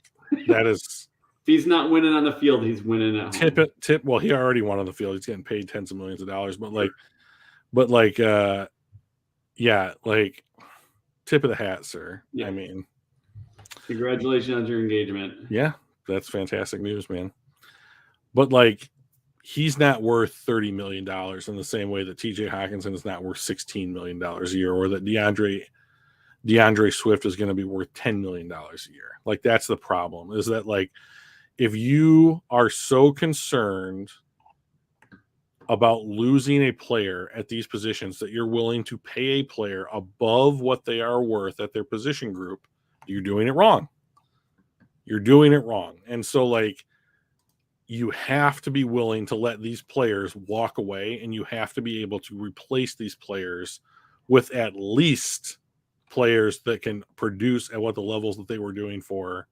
that is If he's not winning on the field, he's winning at home. well, he already won on the field. He's getting paid tens of millions of dollars, but like yeah, like tip of the hat, sir. Yeah. I mean, Congratulations on your engagement. yeah, that's fantastic news, man. But like he's not worth $30 million in the same way that TJ Hawkinson is not worth $16 million a year, or that DeAndre Swift is going to be worth $10 million a year. Like that's the problem, is that like if you are so concerned about losing a player at these positions that you're willing to pay a player above what they are worth at their position group, you're doing it wrong. You're doing it wrong. And so like you have to be willing to let these players walk away, and you have to be able to replace these players with at least players that can produce at what the levels that they were doing for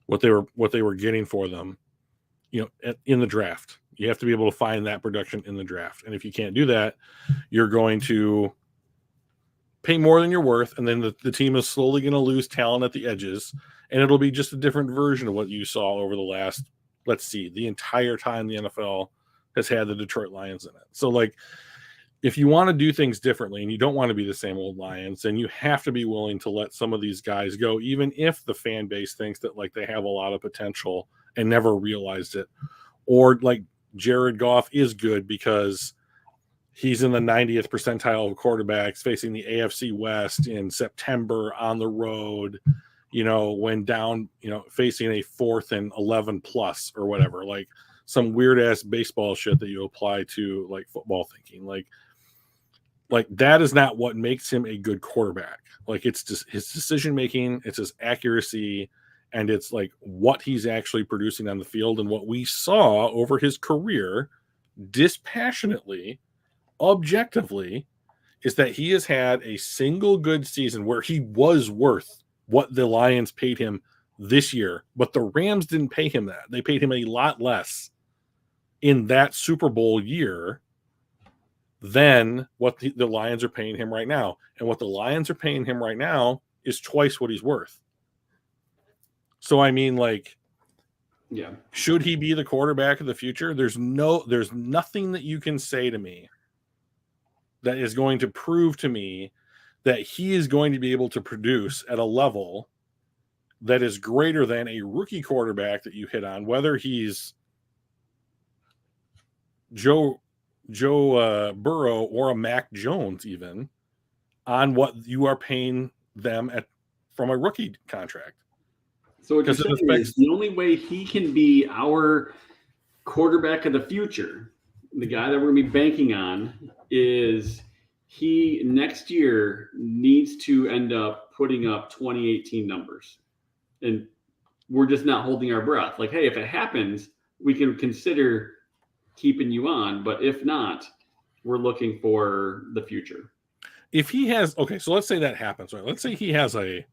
what they were getting for them, in the draft. You have to be able to find that production in the draft. And if you can't do that, you're going to pay more than you're worth, and then the team is slowly going to lose talent at the edges, and it'll be just a different version of what you saw over the last, the entire time the NFL has had the Detroit Lions in it. So like, if you want to do things differently and you don't want to be the same old Lions, then you have to be willing to let some of these guys go, even if the fan base thinks that like they have a lot of potential and never realized it. Or like Jared Goff is good because he's in the 90th percentile of quarterbacks facing the AFC West in September on the road, when down, facing a 4th and 11 plus or whatever, like some weird ass baseball shit that you apply to like football thinking. Like that is not what makes him a good quarterback. Like it's just his decision making, it's his accuracy, and it's like what he's actually producing on the field. And what we saw over his career, dispassionately, objectively, is that he has had a single good season where he was worth what the Lions paid him this year, but the Rams didn't pay him that. They paid him a lot less in that Super Bowl year than what the Lions are paying him right now. And what the Lions are paying him right now is twice what he's worth. So, I mean, like, yeah, should he be the quarterback of the future? There's nothing that you can say to me that is going to prove to me that he is going to be able to produce at a level that is greater than a rookie quarterback that you hit on, whether he's Joe Burrow or a Mac Jones, even, on what you are paying them from a rookie contract. So what you're saying is the only way he can be our quarterback of the future, the guy that we're going to be banking on, is he next year needs to end up putting up 2018 numbers. And we're just not holding our breath. Like, hey, if it happens, we can consider keeping you on. But if not, we're looking for the future. If he has, okay, so let's say that happens, right? Let's say he has a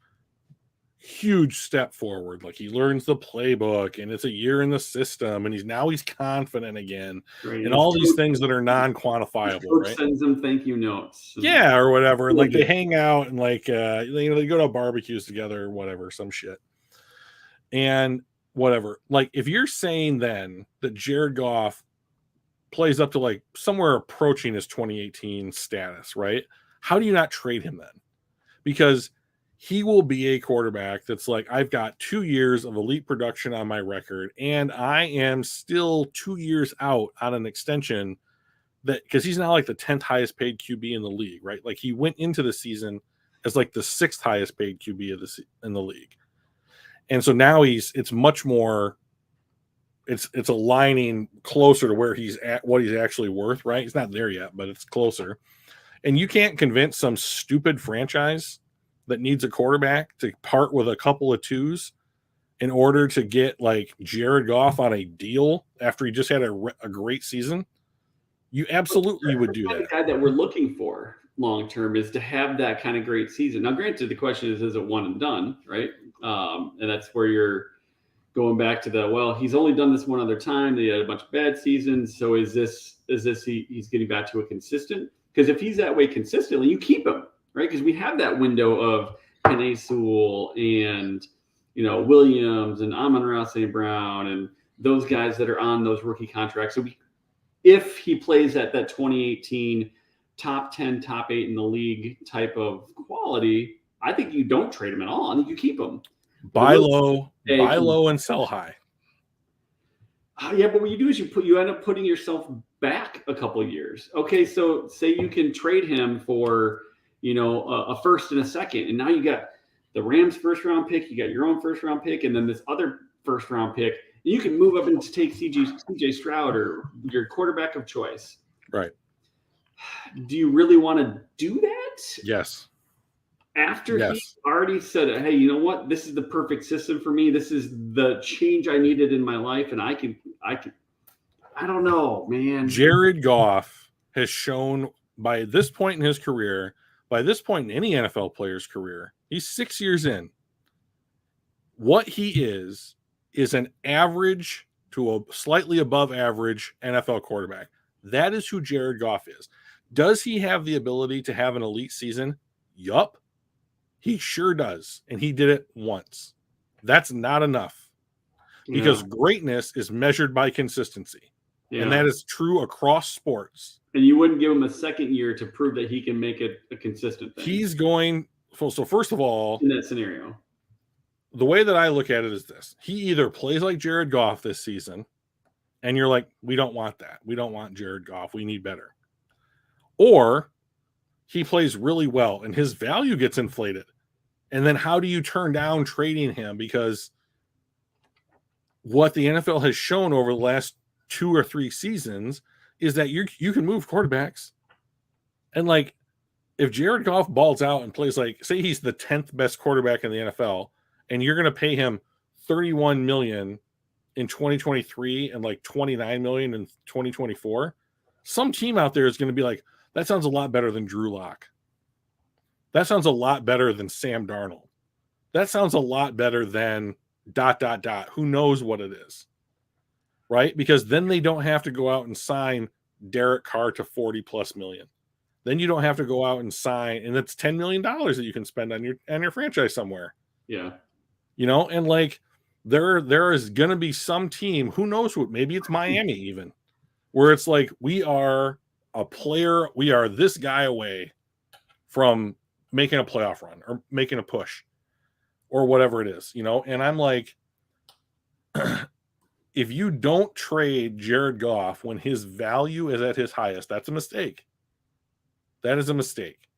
huge step forward, like he learns the playbook and it's a year in the system and he's confident again, right? And all these things that are non-quantifiable, right? Sends them thank you notes, or whatever, and like they hang out and like they go to barbecues together or whatever, some shit, and whatever. Like if you're saying then that Jared Goff plays up to like somewhere approaching his 2018 status, right? How do you not trade him then? Because he will be a quarterback that's like, I've got 2 years of elite production on my record, and I am still 2 years out on an extension, that because he's not like the 10th highest paid QB in the league, right? Like he went into the season as like the 6th highest paid QB in the league. And so now it's much more, it's aligning closer to where he's at, what he's actually worth, right? He's not there yet, but it's closer. And you can't convince some stupid franchise that needs a quarterback to part with a couple of twos in order to get like Jared Goff on a deal after he just had a great season. You absolutely would do that. The guy that we're looking for long term is to have that kind of great season. Now, granted, the question is it one and done, right? And that's where you're going back to he's only done this one other time. They had a bunch of bad seasons. So is this he's getting back to a consistent? Because if he's that way consistently, you keep him. right? Because we have that window of Penei Sewell and Williams and Amon-Ra St. Brown and those guys that are on those rookie contracts. So if he plays at that 2018 top 10, top 8 in the league type of quality, I think you don't trade him at all. I think you keep him. Buy low and sell high. Yeah, but what you do is you end up putting yourself back a couple of years. Okay, so say you can trade him for a first and a second, and now you got the Rams first round pick, you got your own first round pick, and then this other first round pick. You can move up and take CJ Stroud or your quarterback of choice. Right. Do you really want to do that? Yes. After he already said, hey, you know what? This is the perfect system for me. This is the change I needed in my life. And I don't know, man. Jared Goff has shown by this point in his career, by this point in any NFL player's career, he's 6 years in. What he is an average to a slightly above average NFL quarterback. That is who Jared Goff is. Does he have the ability to have an elite season? Yup. He sure does. And he did it once. That's not enough. Because greatness is measured by consistency. Yeah. And that is true across sports. And you wouldn't give him a second year to prove that he can make it a consistent thing. He's going – so first of all – in that scenario. The way that I look at it is this. He either plays like Jared Goff this season, and you're like, we don't want that. We don't want Jared Goff. We need better. Or he plays really well, and his value gets inflated. And then how do you turn down trading him? Because what the NFL has shown over the last 2 or 3 seasons is that you can move quarterbacks. And like, if Jared Goff balls out and plays like, say he's the 10th best quarterback in the NFL, and you're going to pay him $31 million in 2023 and like $29 million in 2024, some team out there is going to be like, that sounds a lot better than Drew Lock. That sounds a lot better than Sam Darnold. That sounds a lot better than ... Who knows what it is, right? Because then they don't have to go out and sign Derek Carr to 40+ million. Then you don't have to go out and sign, and it's $10 million that you can spend on your franchise somewhere. Yeah. And like there is going to be some team, who knows what, maybe it's Miami even, where it's like, we are this guy away from making a playoff run or making a push or whatever it is, and I'm like, if you don't trade Jared Goff when his value is at his highest, that's a mistake. That is a mistake.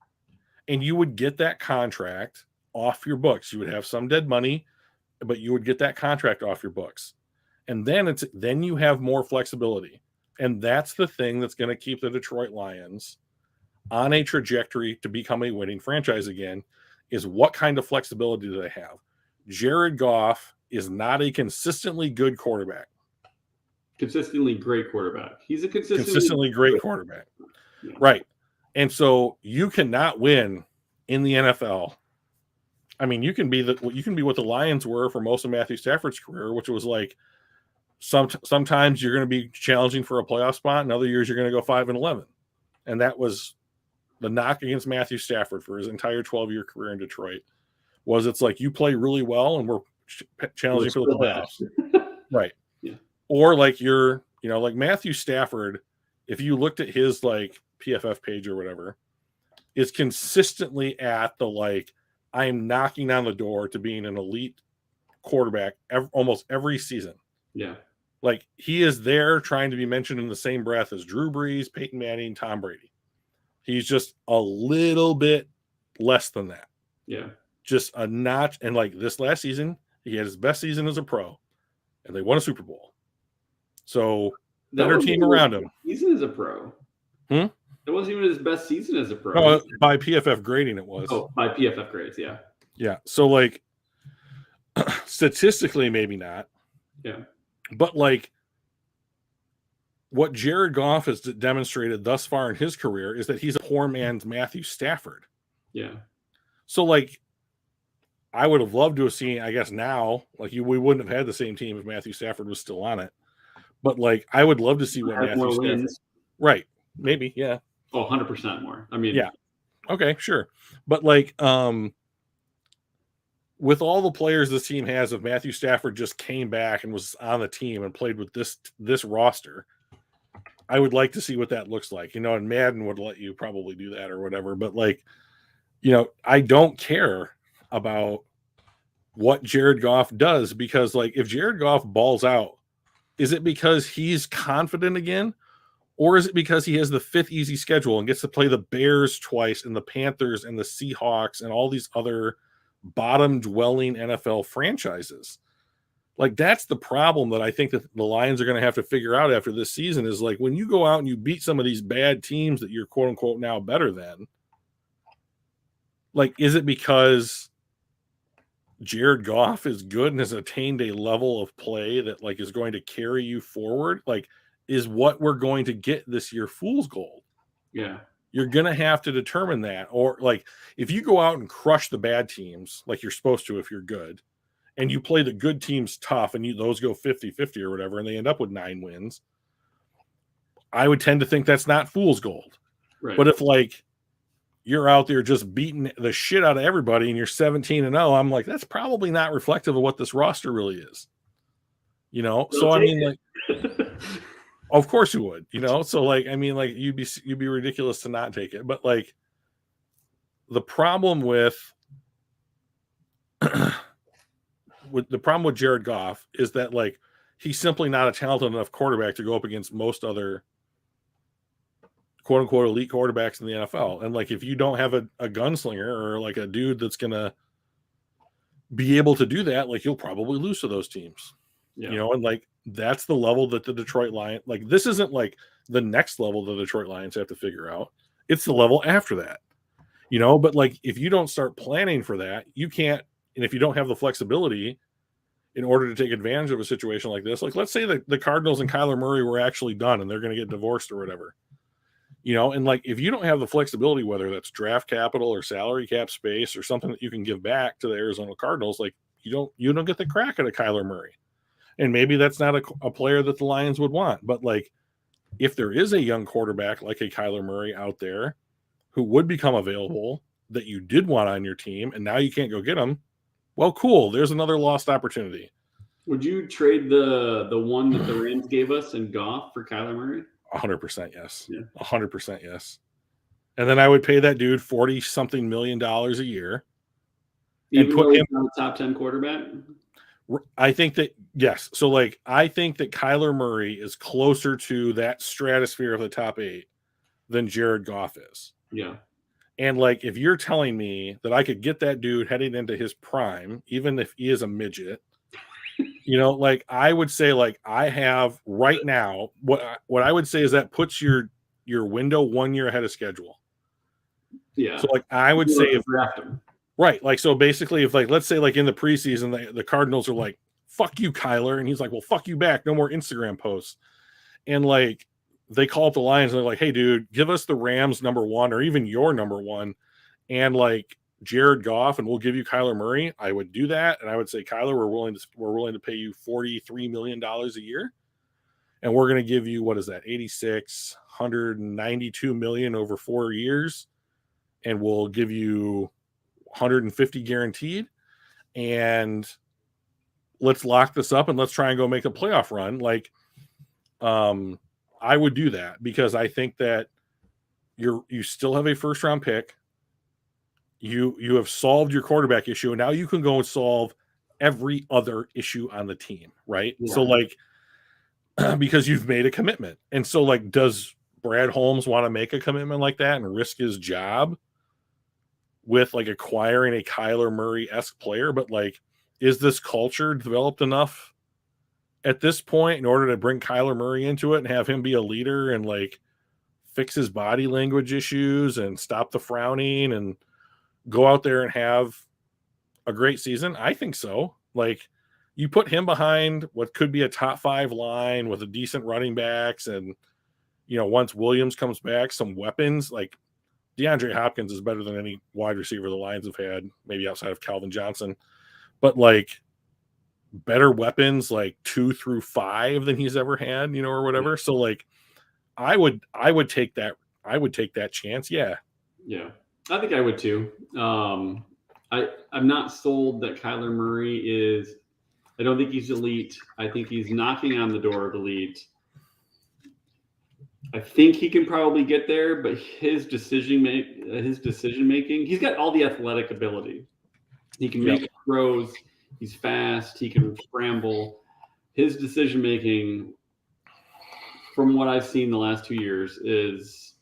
And you would get that contract off your books. You would have some dead money, but you would get that contract off your books. And then you have more flexibility. And that's the thing that's going to keep the Detroit Lions on a trajectory to become a winning franchise again, is what kind of flexibility do they have? Jared Goff is not a consistently good quarterback. Consistently great quarterback. He's a consistently great quarterback. Yeah. Right. And so you cannot win in the NFL. I mean, you can be what the Lions were for most of Matthew Stafford's career, which was like sometimes you're going to be challenging for a playoff spot, and other years you're going to go 5-11. And that was the knock against Matthew Stafford for his entire 12-year career in Detroit. It's like, you play really well and we're challenging for the playoffs. Right. Yeah. Or like like Matthew Stafford, if you looked at his like PFF page or whatever, is consistently at the like, I am knocking on the door to being an elite quarterback almost every season. Yeah. Like, he is there trying to be mentioned in the same breath as Drew Brees, Peyton Manning, Tom Brady. He's just a little bit less than that. Yeah. Just a notch. And like this last season, he had his best season as a pro, and they won a Super Bowl. So better team around him. Season as a pro. It wasn't even his best season as a pro. No, by PFF grading, it was. Oh, by PFF grades, yeah. Yeah. So like statistically, maybe not. Yeah. But like, what Jared Goff has demonstrated thus far in his career is that he's a poor man's Matthew Stafford. Yeah. So like, I would have loved to have seen, I guess now, like we wouldn't have had the same team if Matthew Stafford was still on it. But like, I would love to see what Matthew Stafford. Right. Maybe. Yeah. Oh, 100% more. I mean, yeah. Okay, sure. But like with all the players this team has, if Matthew Stafford just came back and was on the team and played with this roster, I would like to see what that looks like. And Madden would let you probably do that or whatever, but like, I don't care about what Jared Goff does, because like if Jared Goff balls out, is it because he's confident again? Or is it because he has the fifth easy schedule and gets to play the Bears twice and the Panthers and the Seahawks and all these other bottom dwelling NFL franchises? Like, that's the problem that I think that the Lions are going to have to figure out after this season, is like, when you go out and you beat some of these bad teams that you're quote unquote now better than, like, is it because Jared Goff is good and has attained a level of play that like is going to carry you forward? Like, is what we're going to get this year fool's gold? Yeah. You're going to have to determine that. Or like, if you go out and crush the bad teams like you're supposed to if you're good, and you play the good teams tough and those go 50-50 or whatever, and they end up with 9 wins, I would tend to think that's not fool's gold. Right. But if like you're out there just beating the shit out of everybody and you're 17-0, I'm like, that's probably not reflective of what this roster really is. So I mean, like, of course you would, so like, I mean, like, you'd be ridiculous to not take it. But like, the problem with Jared Goff is that like he's simply not a talented enough quarterback to go up against most other quote unquote elite quarterbacks in the NFL. And like, if you don't have a gunslinger or like a dude that's gonna be able to do that, like, you'll probably lose to those teams. And like, that's the level that the Detroit Lions, like, this isn't like the next level the Detroit Lions have to figure out. It's the level after that. But like, if you don't start planning for that, you can't. And if you don't have the flexibility in order to take advantage of a situation like this, like, let's say that the Cardinals and Kyler Murray were actually done and they're going to get divorced or whatever, and like, if you don't have the flexibility, whether that's draft capital or salary cap space or something that you can give back to the Arizona Cardinals, like, you don't get the crack at a Kyler Murray. And maybe that's not a player that the Lions would want. But like, if there is a young quarterback like a Kyler Murray out there who would become available that you did want on your team, and now you can't go get him, well, cool. There's another lost opportunity. Would you trade the one that the Rams gave us in Goff for Kyler Murray? 100% yes. Yeah. 100% yes. And then I would pay that dude $40-something million a year. Even and put him on a top 10 quarterback? I think that, yes. So like, I think that Kyler Murray is closer to that stratosphere of the top 8 than Jared Goff is. Yeah. And like, if you're telling me that I could get that dude heading into his prime, even if he is a midget, like, I would say, like, I have right now, what I would say is that puts your window 1 year ahead of schedule. Yeah. So like, I would say if draft him. Right. Like, so basically, if like, let's say like in the preseason, the Cardinals are like, fuck you, Kyler. And he's like, well, fuck you back. No more Instagram posts. And like, they call up the Lions and they're like, hey, dude, give us the Rams number 1 or even your number 1 and like Jared Goff, and we'll give you Kyler Murray. I would do that. And I would say, Kyler, we're willing to pay you $43 million a year. And we're going to give you, what is that? 192 million over 4 years. And we'll give you 150 guaranteed, and let's lock this up and let's try and go make a playoff run. Like, I would do that, because I think that you still have a first round pick. You have solved your quarterback issue, and now you can go and solve every other issue on the team, right? Yeah. So like, because you've made a commitment. And so like, does Brad Holmes want to make a commitment like that and risk his job with like acquiring a Kyler Murray-esque player? But like, is this culture developed enough at this point in order to bring Kyler Murray into it and have him be a leader and like fix his body language issues and stop the frowning and go out there and have a great season? I think so. Like, you put him behind what could be a top 5 line with a decent running backs, and once Williams comes back, some weapons. Like, DeAndre Hopkins is better than any wide receiver the Lions have had, maybe outside of Calvin Johnson, but like, better weapons like 2 through 5 than he's ever had, or whatever. So like, I would take that. I would take that chance. Yeah. Yeah. I think I would too. I'm not sold that Kyler Murray is. I don't think he's elite. I think he's knocking on the door of elite. I think he can probably get there, but his decision making, he's got all the athletic ability. He can make throws. He's fast. He can scramble. His decision making, from what I've seen the last 2 years, is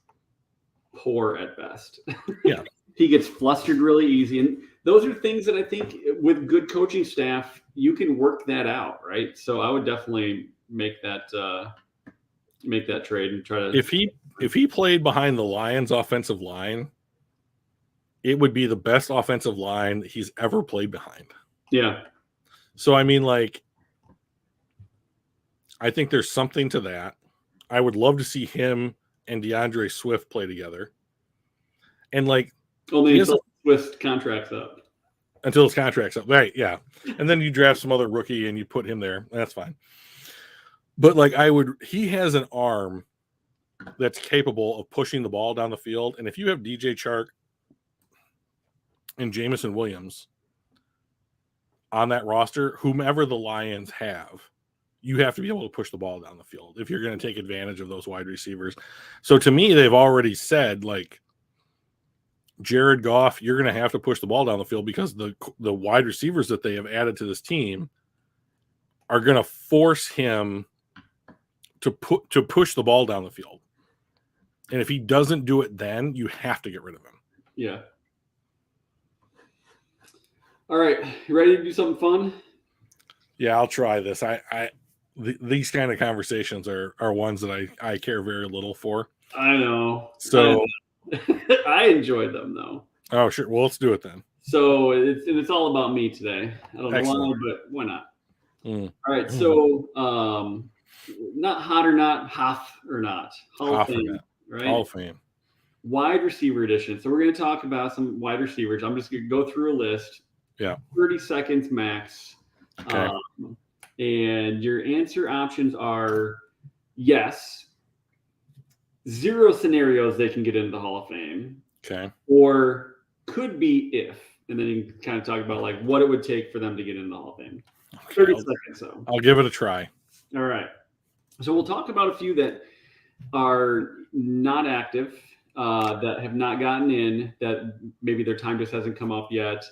poor at best. Yeah. He gets flustered really easy. And those are things that I think with good coaching staff, you can work that out, right? So I would definitely make that trade and try to. If he played behind the Lions offensive line, it would be the best offensive line that he's ever played behind. Yeah. So I mean, like, I think there's something to that. I would love to see him and DeAndre Swift play together. And like, only until Swift's contract's up. Until his contract's up, right? Yeah, and then you draft some other rookie and you put him there. That's fine. But like, he has an arm that's capable of pushing the ball down the field. And if you have DJ Chark and Jameson Williams on that roster, whomever the Lions have, you have to be able to push the ball down the field if you're going to take advantage of those wide receivers. So to me, they've already said, like, Jared Goff, you're going to have to push the ball down the field because the wide receivers that they have added to this team are going to force him to push the ball down the field. And if he doesn't do it, then you have to get rid of him. Yeah. All right. You ready to do something fun? Yeah, I'll try this. These kind of conversations are ones that I care very little for. I know. So I enjoyed them though. Oh, sure. Well, let's do it then. So it's all about me today. I don't know why, but why not? All right. So not hot or not, Hoff or not. Hall of Fame, right? Hall of Fame. Wide receiver edition. So we're going to talk about some wide receivers. I'm just going to go through a list. Yeah. 30 seconds max. Okay. And your answer options are yes, 0 scenarios they can get into the Hall of Fame. Okay. Or could be if. And then you can kind of talk about like what it would take for them to get into the Hall of Fame. Okay, 30 seconds. So I'll give it a try. All right. So we'll talk about a few that are not active, that have not gotten in, that maybe their time just hasn't come up yet.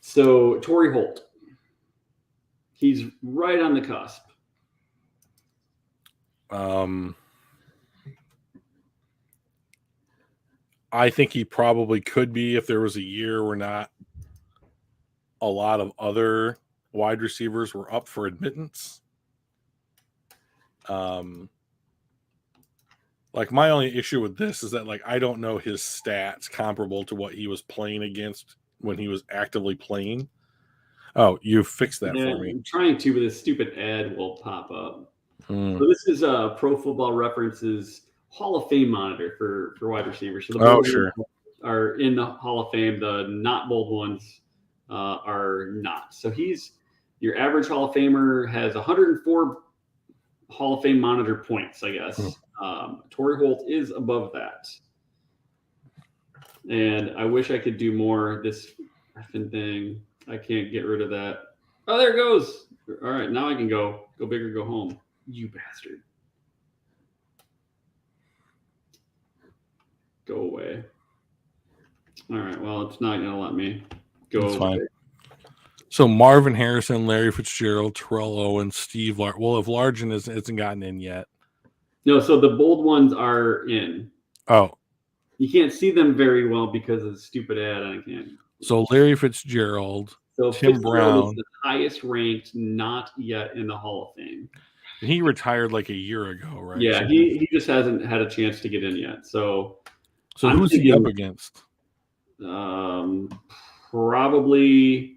So Torrey Holt. He's right on the cusp. I think he probably could be if there was a year where not a lot of other wide receivers were up for admittance. Like, my only issue with this is that, like, I don't know his stats comparable to what he was playing against when he was actively playing. Oh, you fixed that for me. I'm trying to, but this stupid ad will pop up. So this is Pro Football Reference's Hall of Fame monitor for wide receivers. So the bold ones are in the Hall of Fame. The not bold ones are not. So your average Hall of Famer has 104 Hall of Fame monitor points, I guess. Torrey Holt is above that. And I wish I could do more. This effing thing, I can't get rid of that. Oh, there it goes. All right, now I can go big or go home. You bastard. Go away. All right, well, it's not going to let me go. That's fine. So Marvin Harrison, Larry Fitzgerald, Terrell Owens, Steve Largent. Well, if Largent hasn't gotten in yet. No, so the bold ones are in. Oh. You can't see them very well because of the stupid ad. I can't. So Larry Fitzgerald, Tim Brown. Is the highest ranked, not yet in the Hall of Fame. He retired like a year ago, right? Yeah, he just hasn't had a chance to get in yet. So who's he up against? Probably.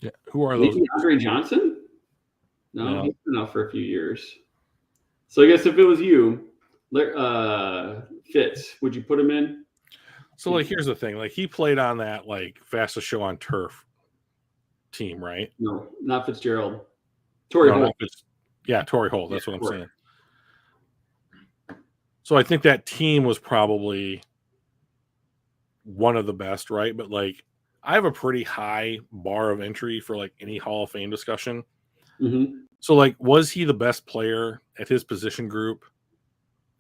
Yeah, who are those? Andre Johnson? No, he's been out for a few years. So I guess if it was you, Fitz, would you put him in? So, like, here's the thing. Like, he played on that, like, fastest show on turf team, right? No, not Fitzgerald. Torrey Holt. Torrey Holt. That's what I'm saying. So I think that team was probably one of the best, right? But like, I have a pretty high bar of entry for like any Hall of Fame discussion. Mm-hmm. So like, was he the best player at his position group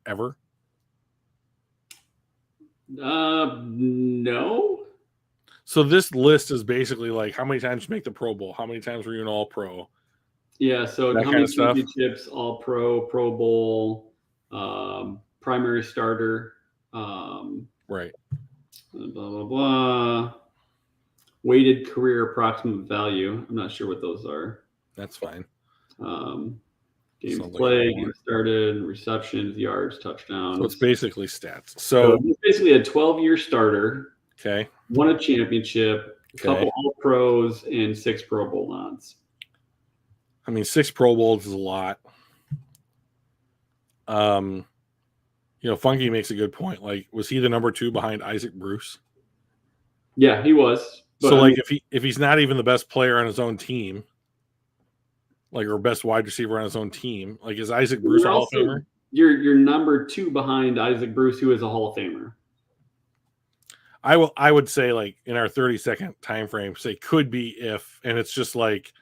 ever? No. So this list is basically like, how many times you make the Pro Bowl? How many times were you an All Pro? Yeah. So That how kind many of stuff. championships? All Pro, Pro Bowl, primary starter, Right. blah blah blah. Weighted career approximate value. I'm not sure what those are. That's fine. Games Sounds like played, games started, receptions, yards, touchdowns. So it's basically stats. So So he's basically a 12-year starter, okay. won a championship, a Okay. couple All Pros, and 6 Pro Bowl nods. I mean, 6 Pro Bowls is a lot. Funky makes a good point. Like, was he the number 2 behind Isaac Bruce? Yeah, he was. But so like, if he's not even the best player on his own team, like, or best wide receiver on his own team, like, is Isaac Bruce a Hall of Famer? You're number 2 behind Isaac Bruce, who is a Hall of Famer. I would say, like, in our 30-second time frame, say could be if, and it's just like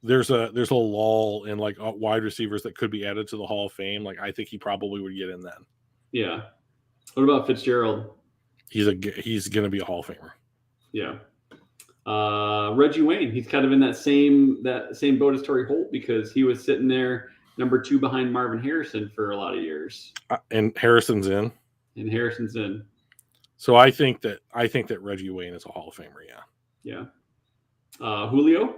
there's a lull in like wide receivers that could be added to the Hall of Fame. Like, I think he probably would get in then. Yeah. What about Fitzgerald? He's going to be a Hall of Famer. Yeah. Reggie Wayne, he's kind of in that same boat as Torrey Holt, because he was sitting there number 2 behind Marvin Harrison for a lot of years. And Harrison's in. So I think that Reggie Wayne is a Hall of Famer. Yeah. Julio.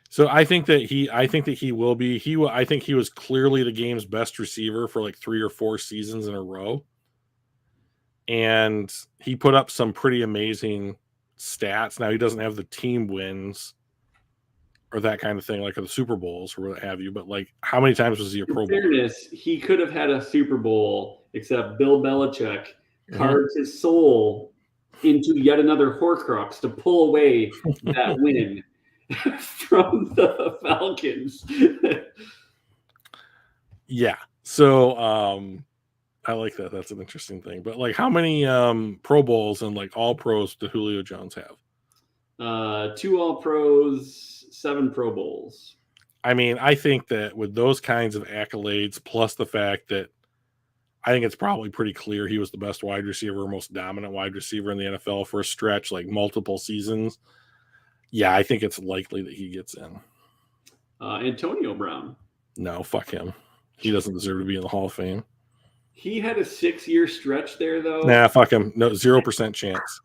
So I think that he will be. I think he was clearly the game's best receiver for like 3 or 4 seasons in a row. And he put up some pretty amazing stats. Now he doesn't have the team wins or that kind of thing, like the Super Bowls or what have you. But like, how many times was he a Pro Bowl? In fairness, he could have had a Super Bowl, except Bill Belichick carved his soul into yet another Horcrux to pull away that win from the Falcons. Yeah. So I like that. That's an interesting thing. But like, how many Pro Bowls and like All Pros did Julio Jones have? 2 All Pros, 7 Pro Bowls. I mean, I think that with those kinds of accolades, plus the fact that I think it's probably pretty clear he was the best wide receiver, most dominant wide receiver in the NFL for a stretch, like multiple seasons. Yeah, I think it's likely that he gets in. Antonio Brown. No, fuck him. He doesn't deserve to be in the Hall of Fame. He had a 6-year stretch there, though. Nah, fuck him. No, 0% chance.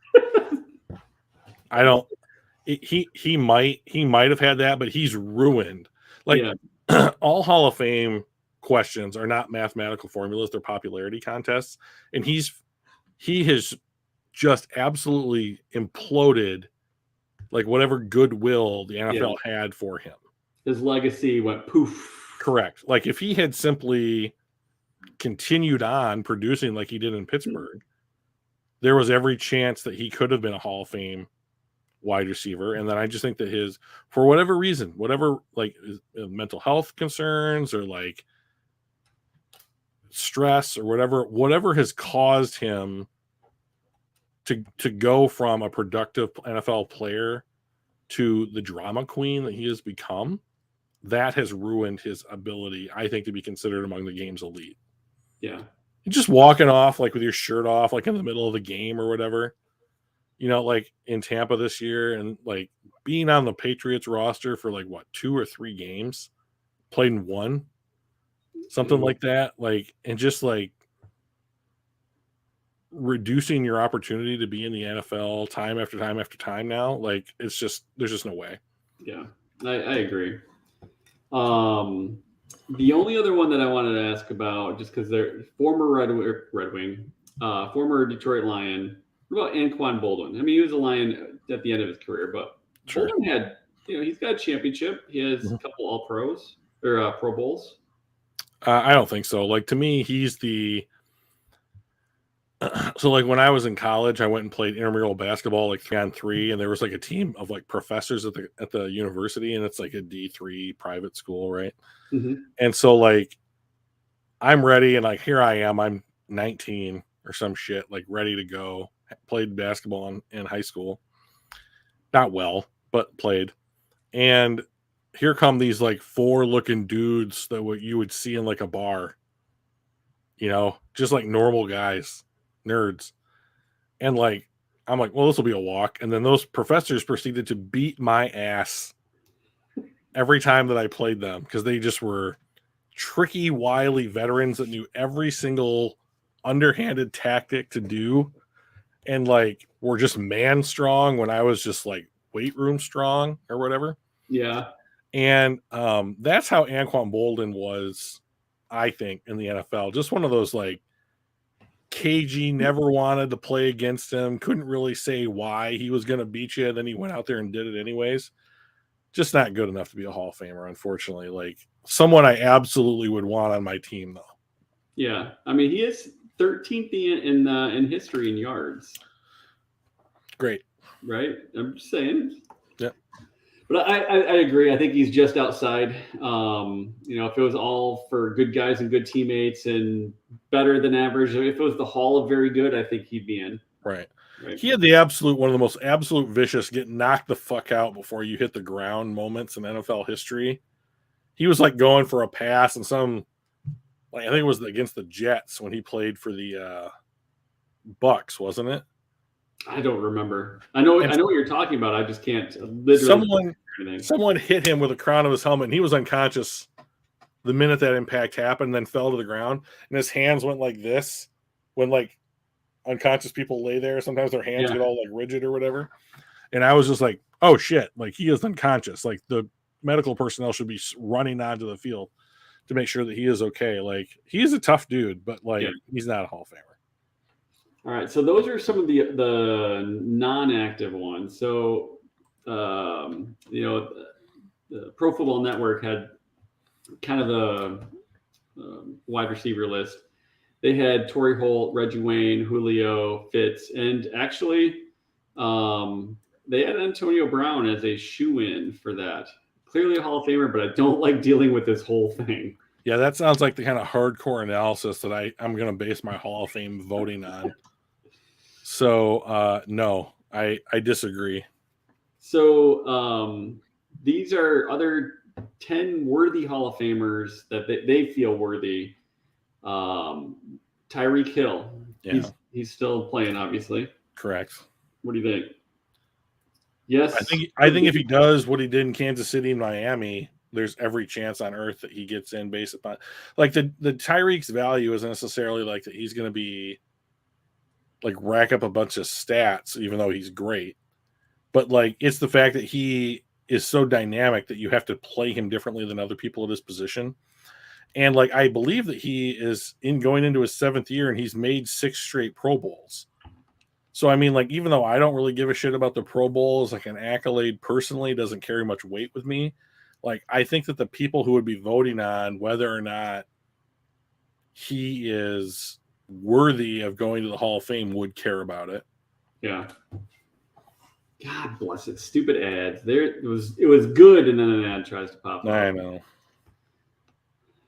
I don't. He might have had that, but he's ruined. Like, all Hall of Fame questions are not mathematical formulas; they're popularity contests, and he has just absolutely imploded. Like, whatever goodwill the NFL had for him, his legacy went poof. Correct. Like, if he had simply continued on producing like he did in Pittsburgh, there was every chance that he could have been a Hall of Fame wide receiver. And then I just think that for whatever reason, whatever, like mental health concerns or like stress or whatever has caused him to go from a productive NFL player to the drama queen that he has become, that has ruined his ability, I think, to be considered among the game's elite. Yeah. Just walking off like with your shirt off, like in the middle of the game or whatever, like in Tampa this year, and like being on the Patriots roster for like 2 or 3 games, played in 1, something like that. Like, and just like reducing your opportunity to be in the NFL time after time after time now. Like, there's just no way. Yeah, I agree. The only other one that I wanted to ask about, just because they're former Red Wing, former Detroit Lion. What about Anquan Boldin? I mean, he was a Lion at the end of his career, but Boldin had, he's got a championship. He has a couple All Pros or Pro Bowls. I don't think so. Like, to me, he's the. So like when I was in college, I went and played intramural basketball like 3-on-3, and there was like a team of like professors at the university, and it's like a D3 private school, right? Mm-hmm. And so like I'm ready, and like here I am. I'm 19 or some shit, like ready to go. Played basketball in high school, not well, but played. And here come these like 4 looking dudes that what you would see in like a bar, just like normal guys, nerds. And like I'm like, well, this will be a walk. And then those professors proceeded to beat my ass every time that I played them because they just were tricky, wily veterans that knew every single underhanded tactic to do, and like were just man strong when I was just like weight room strong or whatever. Yeah. And that's how Anquan Bolden was, I think, in the NFL. Just one of those like cagey, never wanted to play against him, couldn't really say why he was going to beat you. Then he went out there and did it anyways. Just not good enough to be a Hall of Famer, unfortunately. Like someone I absolutely would want on my team, though. Yeah. I mean, he is 13th in history in yards. Great. Right? I'm just saying. Yeah. But I agree. I think he's just outside. If it was all for good guys and good teammates and better than average, if it was the Hall of very good, I think he'd be in. Right. He had the one of the most absolute vicious get knocked the fuck out before you hit the ground moments in NFL history. He was like going for a pass and I think it was against the Jets when he played for the Bucks, wasn't it? I don't remember. I know what you're talking about. I just can't literally. Someone hit him with the crown of his helmet, and he was unconscious the minute that impact happened, then fell to the ground, and his hands went like this. When like unconscious people lay there, sometimes their hands get all like rigid or whatever. And I was just like, oh shit, like he is unconscious. Like the medical personnel should be running onto the field to make sure that he is okay. Like he is a tough dude, but like he's not a Hall of Famer. All right, so those are some of the non-active ones. So, the Pro Football Network had kind of a wide receiver list. They had Torrey Holt, Reggie Wayne, Julio, Fitz, and actually, they had Antonio Brown as a shoe-in for that. Clearly a Hall of Famer, but I don't like dealing with this whole thing. Yeah, that sounds like the kind of hardcore analysis that I'm going to base my Hall of Fame voting on. So, no, I disagree. So, these are other 10 worthy Hall of Famers that they feel worthy. Tyreek Hill. Yeah. He's still playing, obviously. Correct. What do you think? Yes. I think if he does what he did in Kansas City and Miami, there's every chance on earth that he gets in based upon like the Tyreek's value isn't necessarily like that he's going to be like rack up a bunch of stats, even though he's great. But like, it's the fact that he is so dynamic that you have to play him differently than other people at his position. And like, I believe that he is going into his 7th year and he's made 6 straight Pro Bowls. So, I mean, like, even though I don't really give a shit about the Pro Bowls, like an accolade personally doesn't carry much weight with me. Like, I think that the people who would be voting on whether or not he is worthy of going to the Hall of Fame would care about it. Yeah. God bless it. Stupid ads. It was good, and then an ad tries to pop up. I know.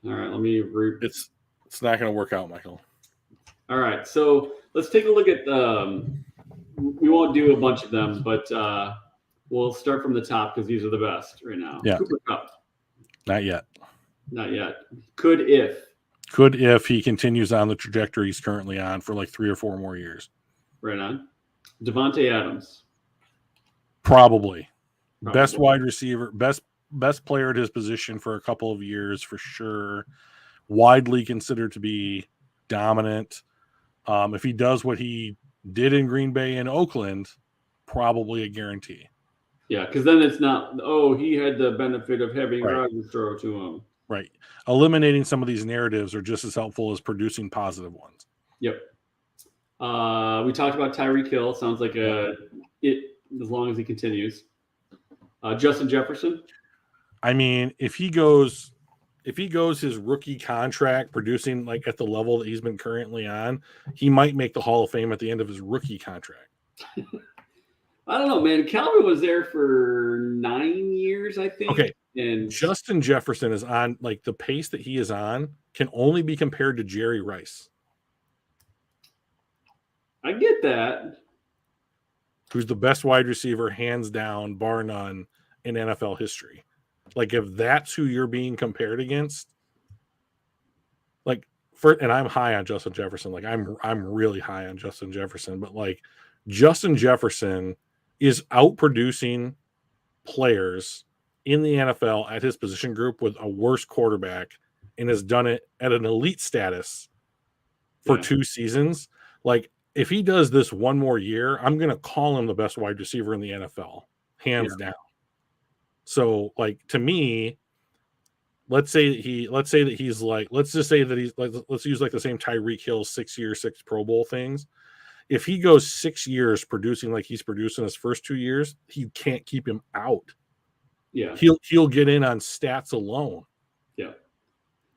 All right, let me It's not going to work out, Michael. All right, so let's take a look at we won't do a bunch of them, but we'll start from the top because these are the best right now. Yeah. Cooper Kupp. Not yet. Not yet. Could if he continues on the trajectory he's currently on for like 3 or 4 more years. Right on. Devontae Adams. Probably. Best wide receiver, best player at his position for a couple of years for sure. Widely considered to be dominant. If he does what he did in Green Bay and Oakland, probably a guarantee. Yeah, because then it's not, he had the benefit of having Rodgers throw to him. Right. Eliminating some of these narratives are just as helpful as producing positive ones. Yep. We talked about Tyreek Hill. Sounds like as long as he continues. Justin Jefferson. I mean, if he goes his rookie contract producing like at the level that he's been currently on, he might make the Hall of Fame at the end of his rookie contract. I don't know, man. Calvin was there for 9 years, I think. Okay, And Justin Jefferson is on, like, the pace that he is on can only be compared to Jerry Rice, I get that. who's the best wide receiver, hands down, bar none, in NFL history. Like, if that's who you're being compared against, like, and I'm high on Justin Jefferson. Like, I'm really high on Justin Jefferson, but like, Justin Jefferson is outproducing players in the NFL at his position group with a worse quarterback, and has done it at an elite status for 2 seasons. Like, if he does this one more year, I'm going to call him the best wide receiver in the NFL, hands down. So, like, to me, let's just say that he's like, let's use like the same Tyreek Hill 6 year, 6 Pro Bowl things. If he goes 6 years producing like he's producing his first 2 years, he can't keep him out. Yeah. He'll get in on stats alone. Yeah.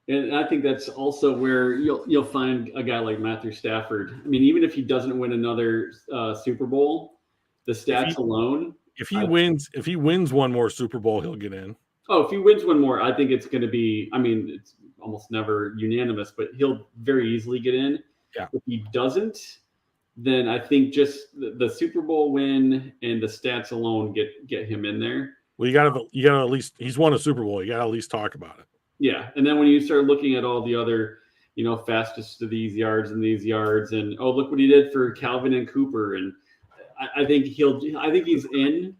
And I think that's also where you'll find a guy like Matthew Stafford. I mean, even if he doesn't win another Super Bowl, the stats alone. If he wins one more Super Bowl, he'll get in. Oh, if he wins one more, I think it's going to be. I mean, it's almost never unanimous, but he'll very easily get in. Yeah. If he doesn't, then I think just the Super Bowl win and the stats alone get him in there. Well, you gotta at least, he's won a Super Bowl. You gotta at least talk about it. Yeah, and then when you start looking at all the other, fastest to these yards, and oh, look what he did for Calvin and Cooper, and I think he's in.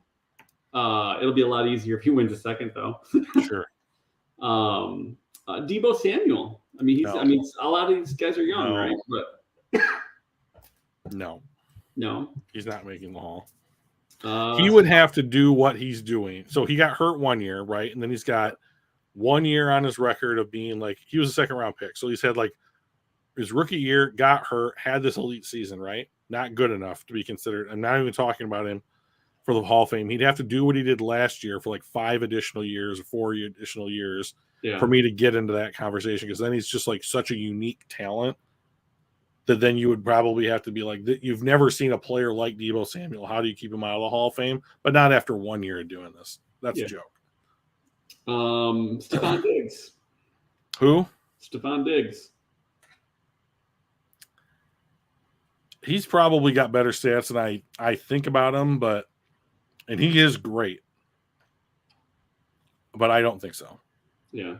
It'll be a lot easier if he wins a second, though. Sure. Deebo Samuel. I mean, a lot of these guys are young, right? But no, he's not making the Hall. He would have to do what he's doing. So he got hurt 1 year, right? And then he's got 1 year on his record of being like, he was a second round pick. So he's had like his rookie year, got hurt, had this elite season, right? Not good enough to be considered. I'm not even talking about him for the Hall of Fame. He'd have to do what he did last year for like 5 additional years or 4 additional years for me to get into that conversation. Because then he's just like such a unique talent that then you would probably have to be like, you've never seen a player like Deebo Samuel. How do you keep him out of the Hall of Fame? But not after 1 year of doing this. That's a joke. Stephon Diggs. Who? Stephon Diggs. He's probably got better stats than I think about him, and he is great. But I don't think so. Yeah.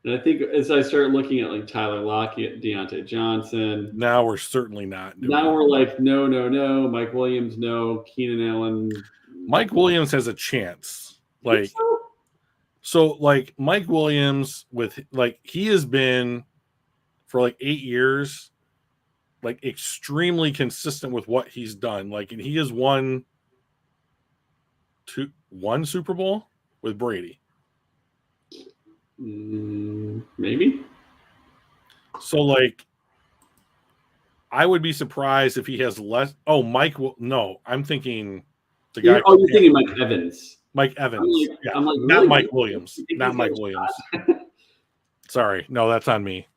And I think as I start looking at like Tyler Lockett, Deontay Johnson. Now we're certainly not. We're like, no. Mike Williams, no. Keenan Allen. Mike Williams has a chance. Like, so like Mike Williams he has been for like 8 years, like extremely consistent with what he's done. Like, and he has won one Super Bowl with Brady. Maybe. So like, I would be surprised if he has less. Oh, no, I'm thinking the guy. Oh, you're thinking Mike Evans. Mike Evans. I'm like, not Mike Williams. Not Mike Williams. Sorry. No, that's on me.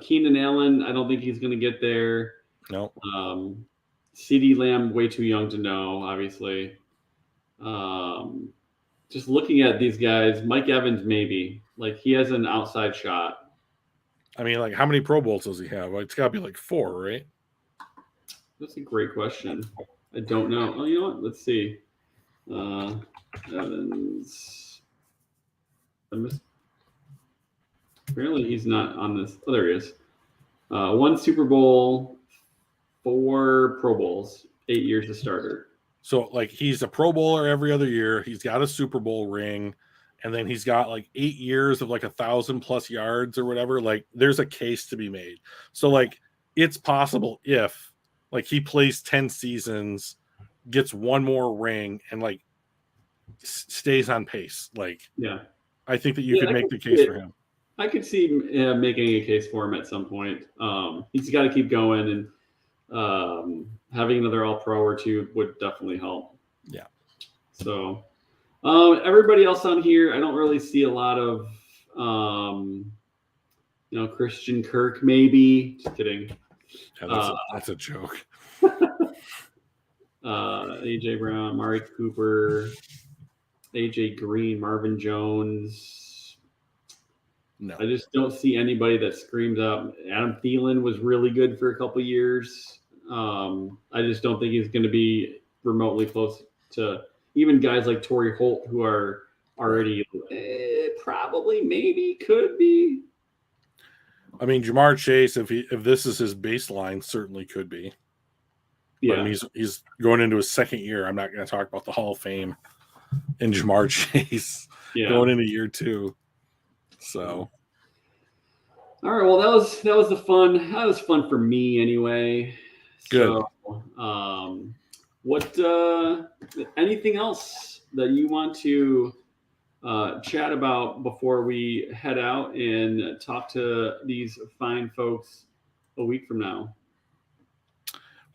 Keenan Allen, I don't think he's going to get there. No. CeeDee Lamb, way too young to know, obviously. Just looking at these guys, Mike Evans, maybe. Like, he has an outside shot. I mean, like, how many Pro Bowls does he have? It's got to be like 4, right? That's a great question. I don't know. Oh, you know what? Let's see. Evans. Apparently, he's not on this. Oh, there he is. 1 Super Bowl, 4 Pro Bowls, 8 years as starter. So, like, he's a Pro Bowler every other year. He's got a Super Bowl ring, and then he's got like 8 years of like 1,000+ yards or whatever. Like, there's a case to be made. So, like, it's possible if like he plays 10 seasons, gets 1 more ring, and like stays on pace. Like, I think that you could make the case for him. I could see making a case for him at some point. He's got to keep going, and having another All-Pro or 2 would definitely help. Yeah. So, everybody else on here, I don't really see a lot of, Christian Kirk, maybe. Just kidding. Yeah, that's a joke. AJ Brown, Amari Cooper. AJ Green, Marvin Jones. No. I just don't see anybody that screams up. Adam Thielen was really good for a couple years. I just don't think he's going to be remotely close to even guys like Torrey Holt, who are already probably, maybe, could be. I mean, Jamar Chase, if this is his baseline, certainly could be. Yeah, But I mean, he's going into his second year. I'm not going to talk about the Hall of Fame in Jamar Chase going into year 2. So, all right. Well, that was the fun. That was fun for me anyway. good. So, what? Anything else that you want to chat about before we head out and talk to these fine folks a week from now?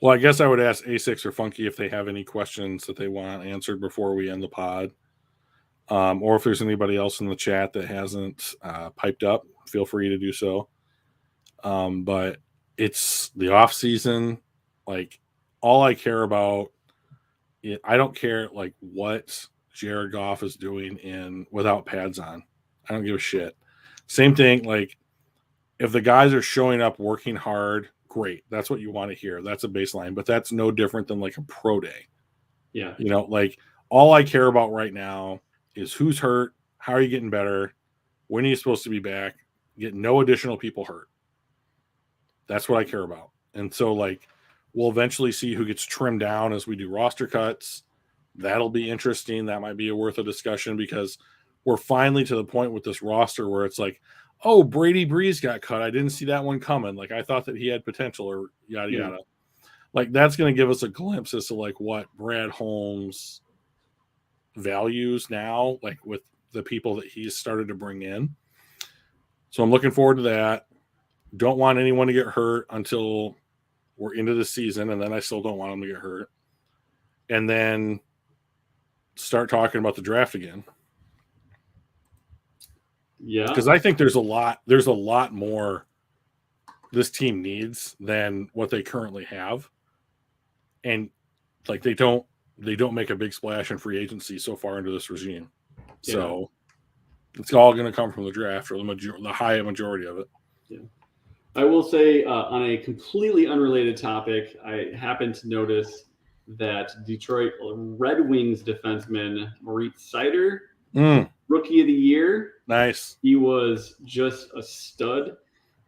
Well, I guess I would ask A6 or Funky if they have any questions that they want answered before we end the pod. Or if there's anybody else in the chat that hasn't piped up, feel free to do so. But it's the off season. Like, all I care about, I don't care like what Jared Goff is doing without pads on. I don't give a shit. Same thing. Like, if the guys are showing up, working hard, great. That's what you want to hear. That's a baseline. But that's no different than like a pro day. Yeah. You know, like, all I care about right now is who's hurt, how are you getting better, when are you supposed to be back, get no additional people hurt. That's what I care about. And so, like, we'll eventually see who gets trimmed down as we do roster cuts. That'll be interesting. That might be worth a discussion because we're finally to the point with this roster where it's like, oh, Brady Breeze got cut. I didn't see that one coming. Like, I thought that he had potential or yada, yada. Like, that's going to give us a glimpse as to, like, what Brad Holmes values now, like, with the people that he's started to bring in. So I'm looking forward to that. Don't want anyone to get hurt until we're into the season, and then I still don't want them to get hurt. And then start talking about the draft again. Yeah. Because I think there's a lot more this team needs than what they currently have. And like they don't make a big splash in free agency so far into this regime. So it's all going to come from the draft, or the high majority of it. Yeah. I will say, on a completely unrelated topic, I happened to notice that Detroit Red Wings defenseman Moritz Seider, Rookie of the Year. Nice. He was just a stud.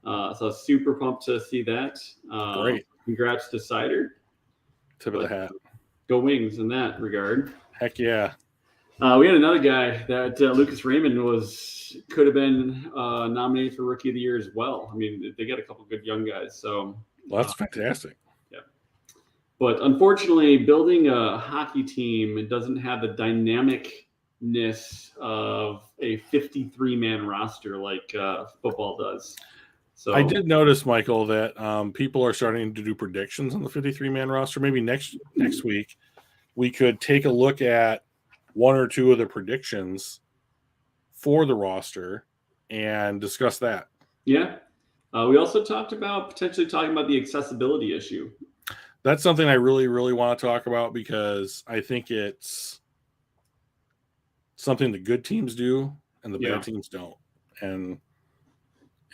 So super pumped to see that. Great. Congrats to Seider. Tip of the hat. Go Wings in that regard. Heck yeah. We had another guy that Lucas Raymond could have been nominated for Rookie of the Year as well. I mean, they got a couple good young guys. So that's fantastic. Yeah. But unfortunately, building a hockey team doesn't have the dynamicness of a 53-man roster like football does. So I did notice, Michael, that people are starting to do predictions on the 53-man roster. Maybe next week we could take a look at one or two of the predictions for the roster and discuss that. Yeah. We also talked about potentially talking about the accessibility issue. That's something I really, really want to talk about because I think it's something the good teams do and the bad teams don't. And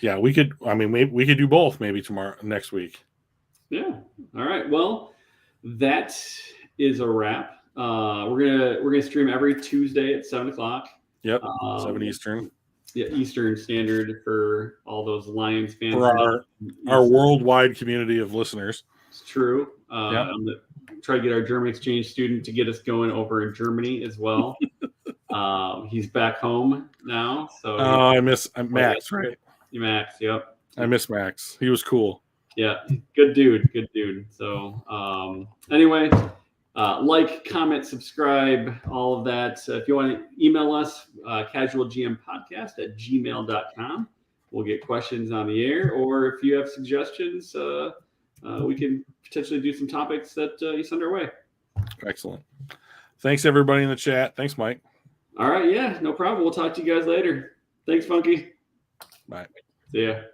yeah, we could do both maybe next week. Yeah. All right. Well, that is a wrap. We're gonna stream every Tuesday at 7:00. Yep. 7 Eastern. Yeah, Eastern Standard for all those Lions fans. For our worldwide community of listeners. It's true. I'm gonna try to get our German exchange student to get us going over in Germany as well. He's back home now. So I miss Max, right? Max, yep. I miss Max. He was cool. Yeah, good dude. So anyway, like, comment, subscribe, all of that. If you want to email us, casualgmpodcast@gmail.com. We'll get questions on the air, or if you have suggestions, we can potentially do some topics that you send our way. Excellent. Thanks, everybody in the chat. Thanks, Mike. All right, yeah, no problem. We'll talk to you guys later. Thanks, Funky. Bye. See ya.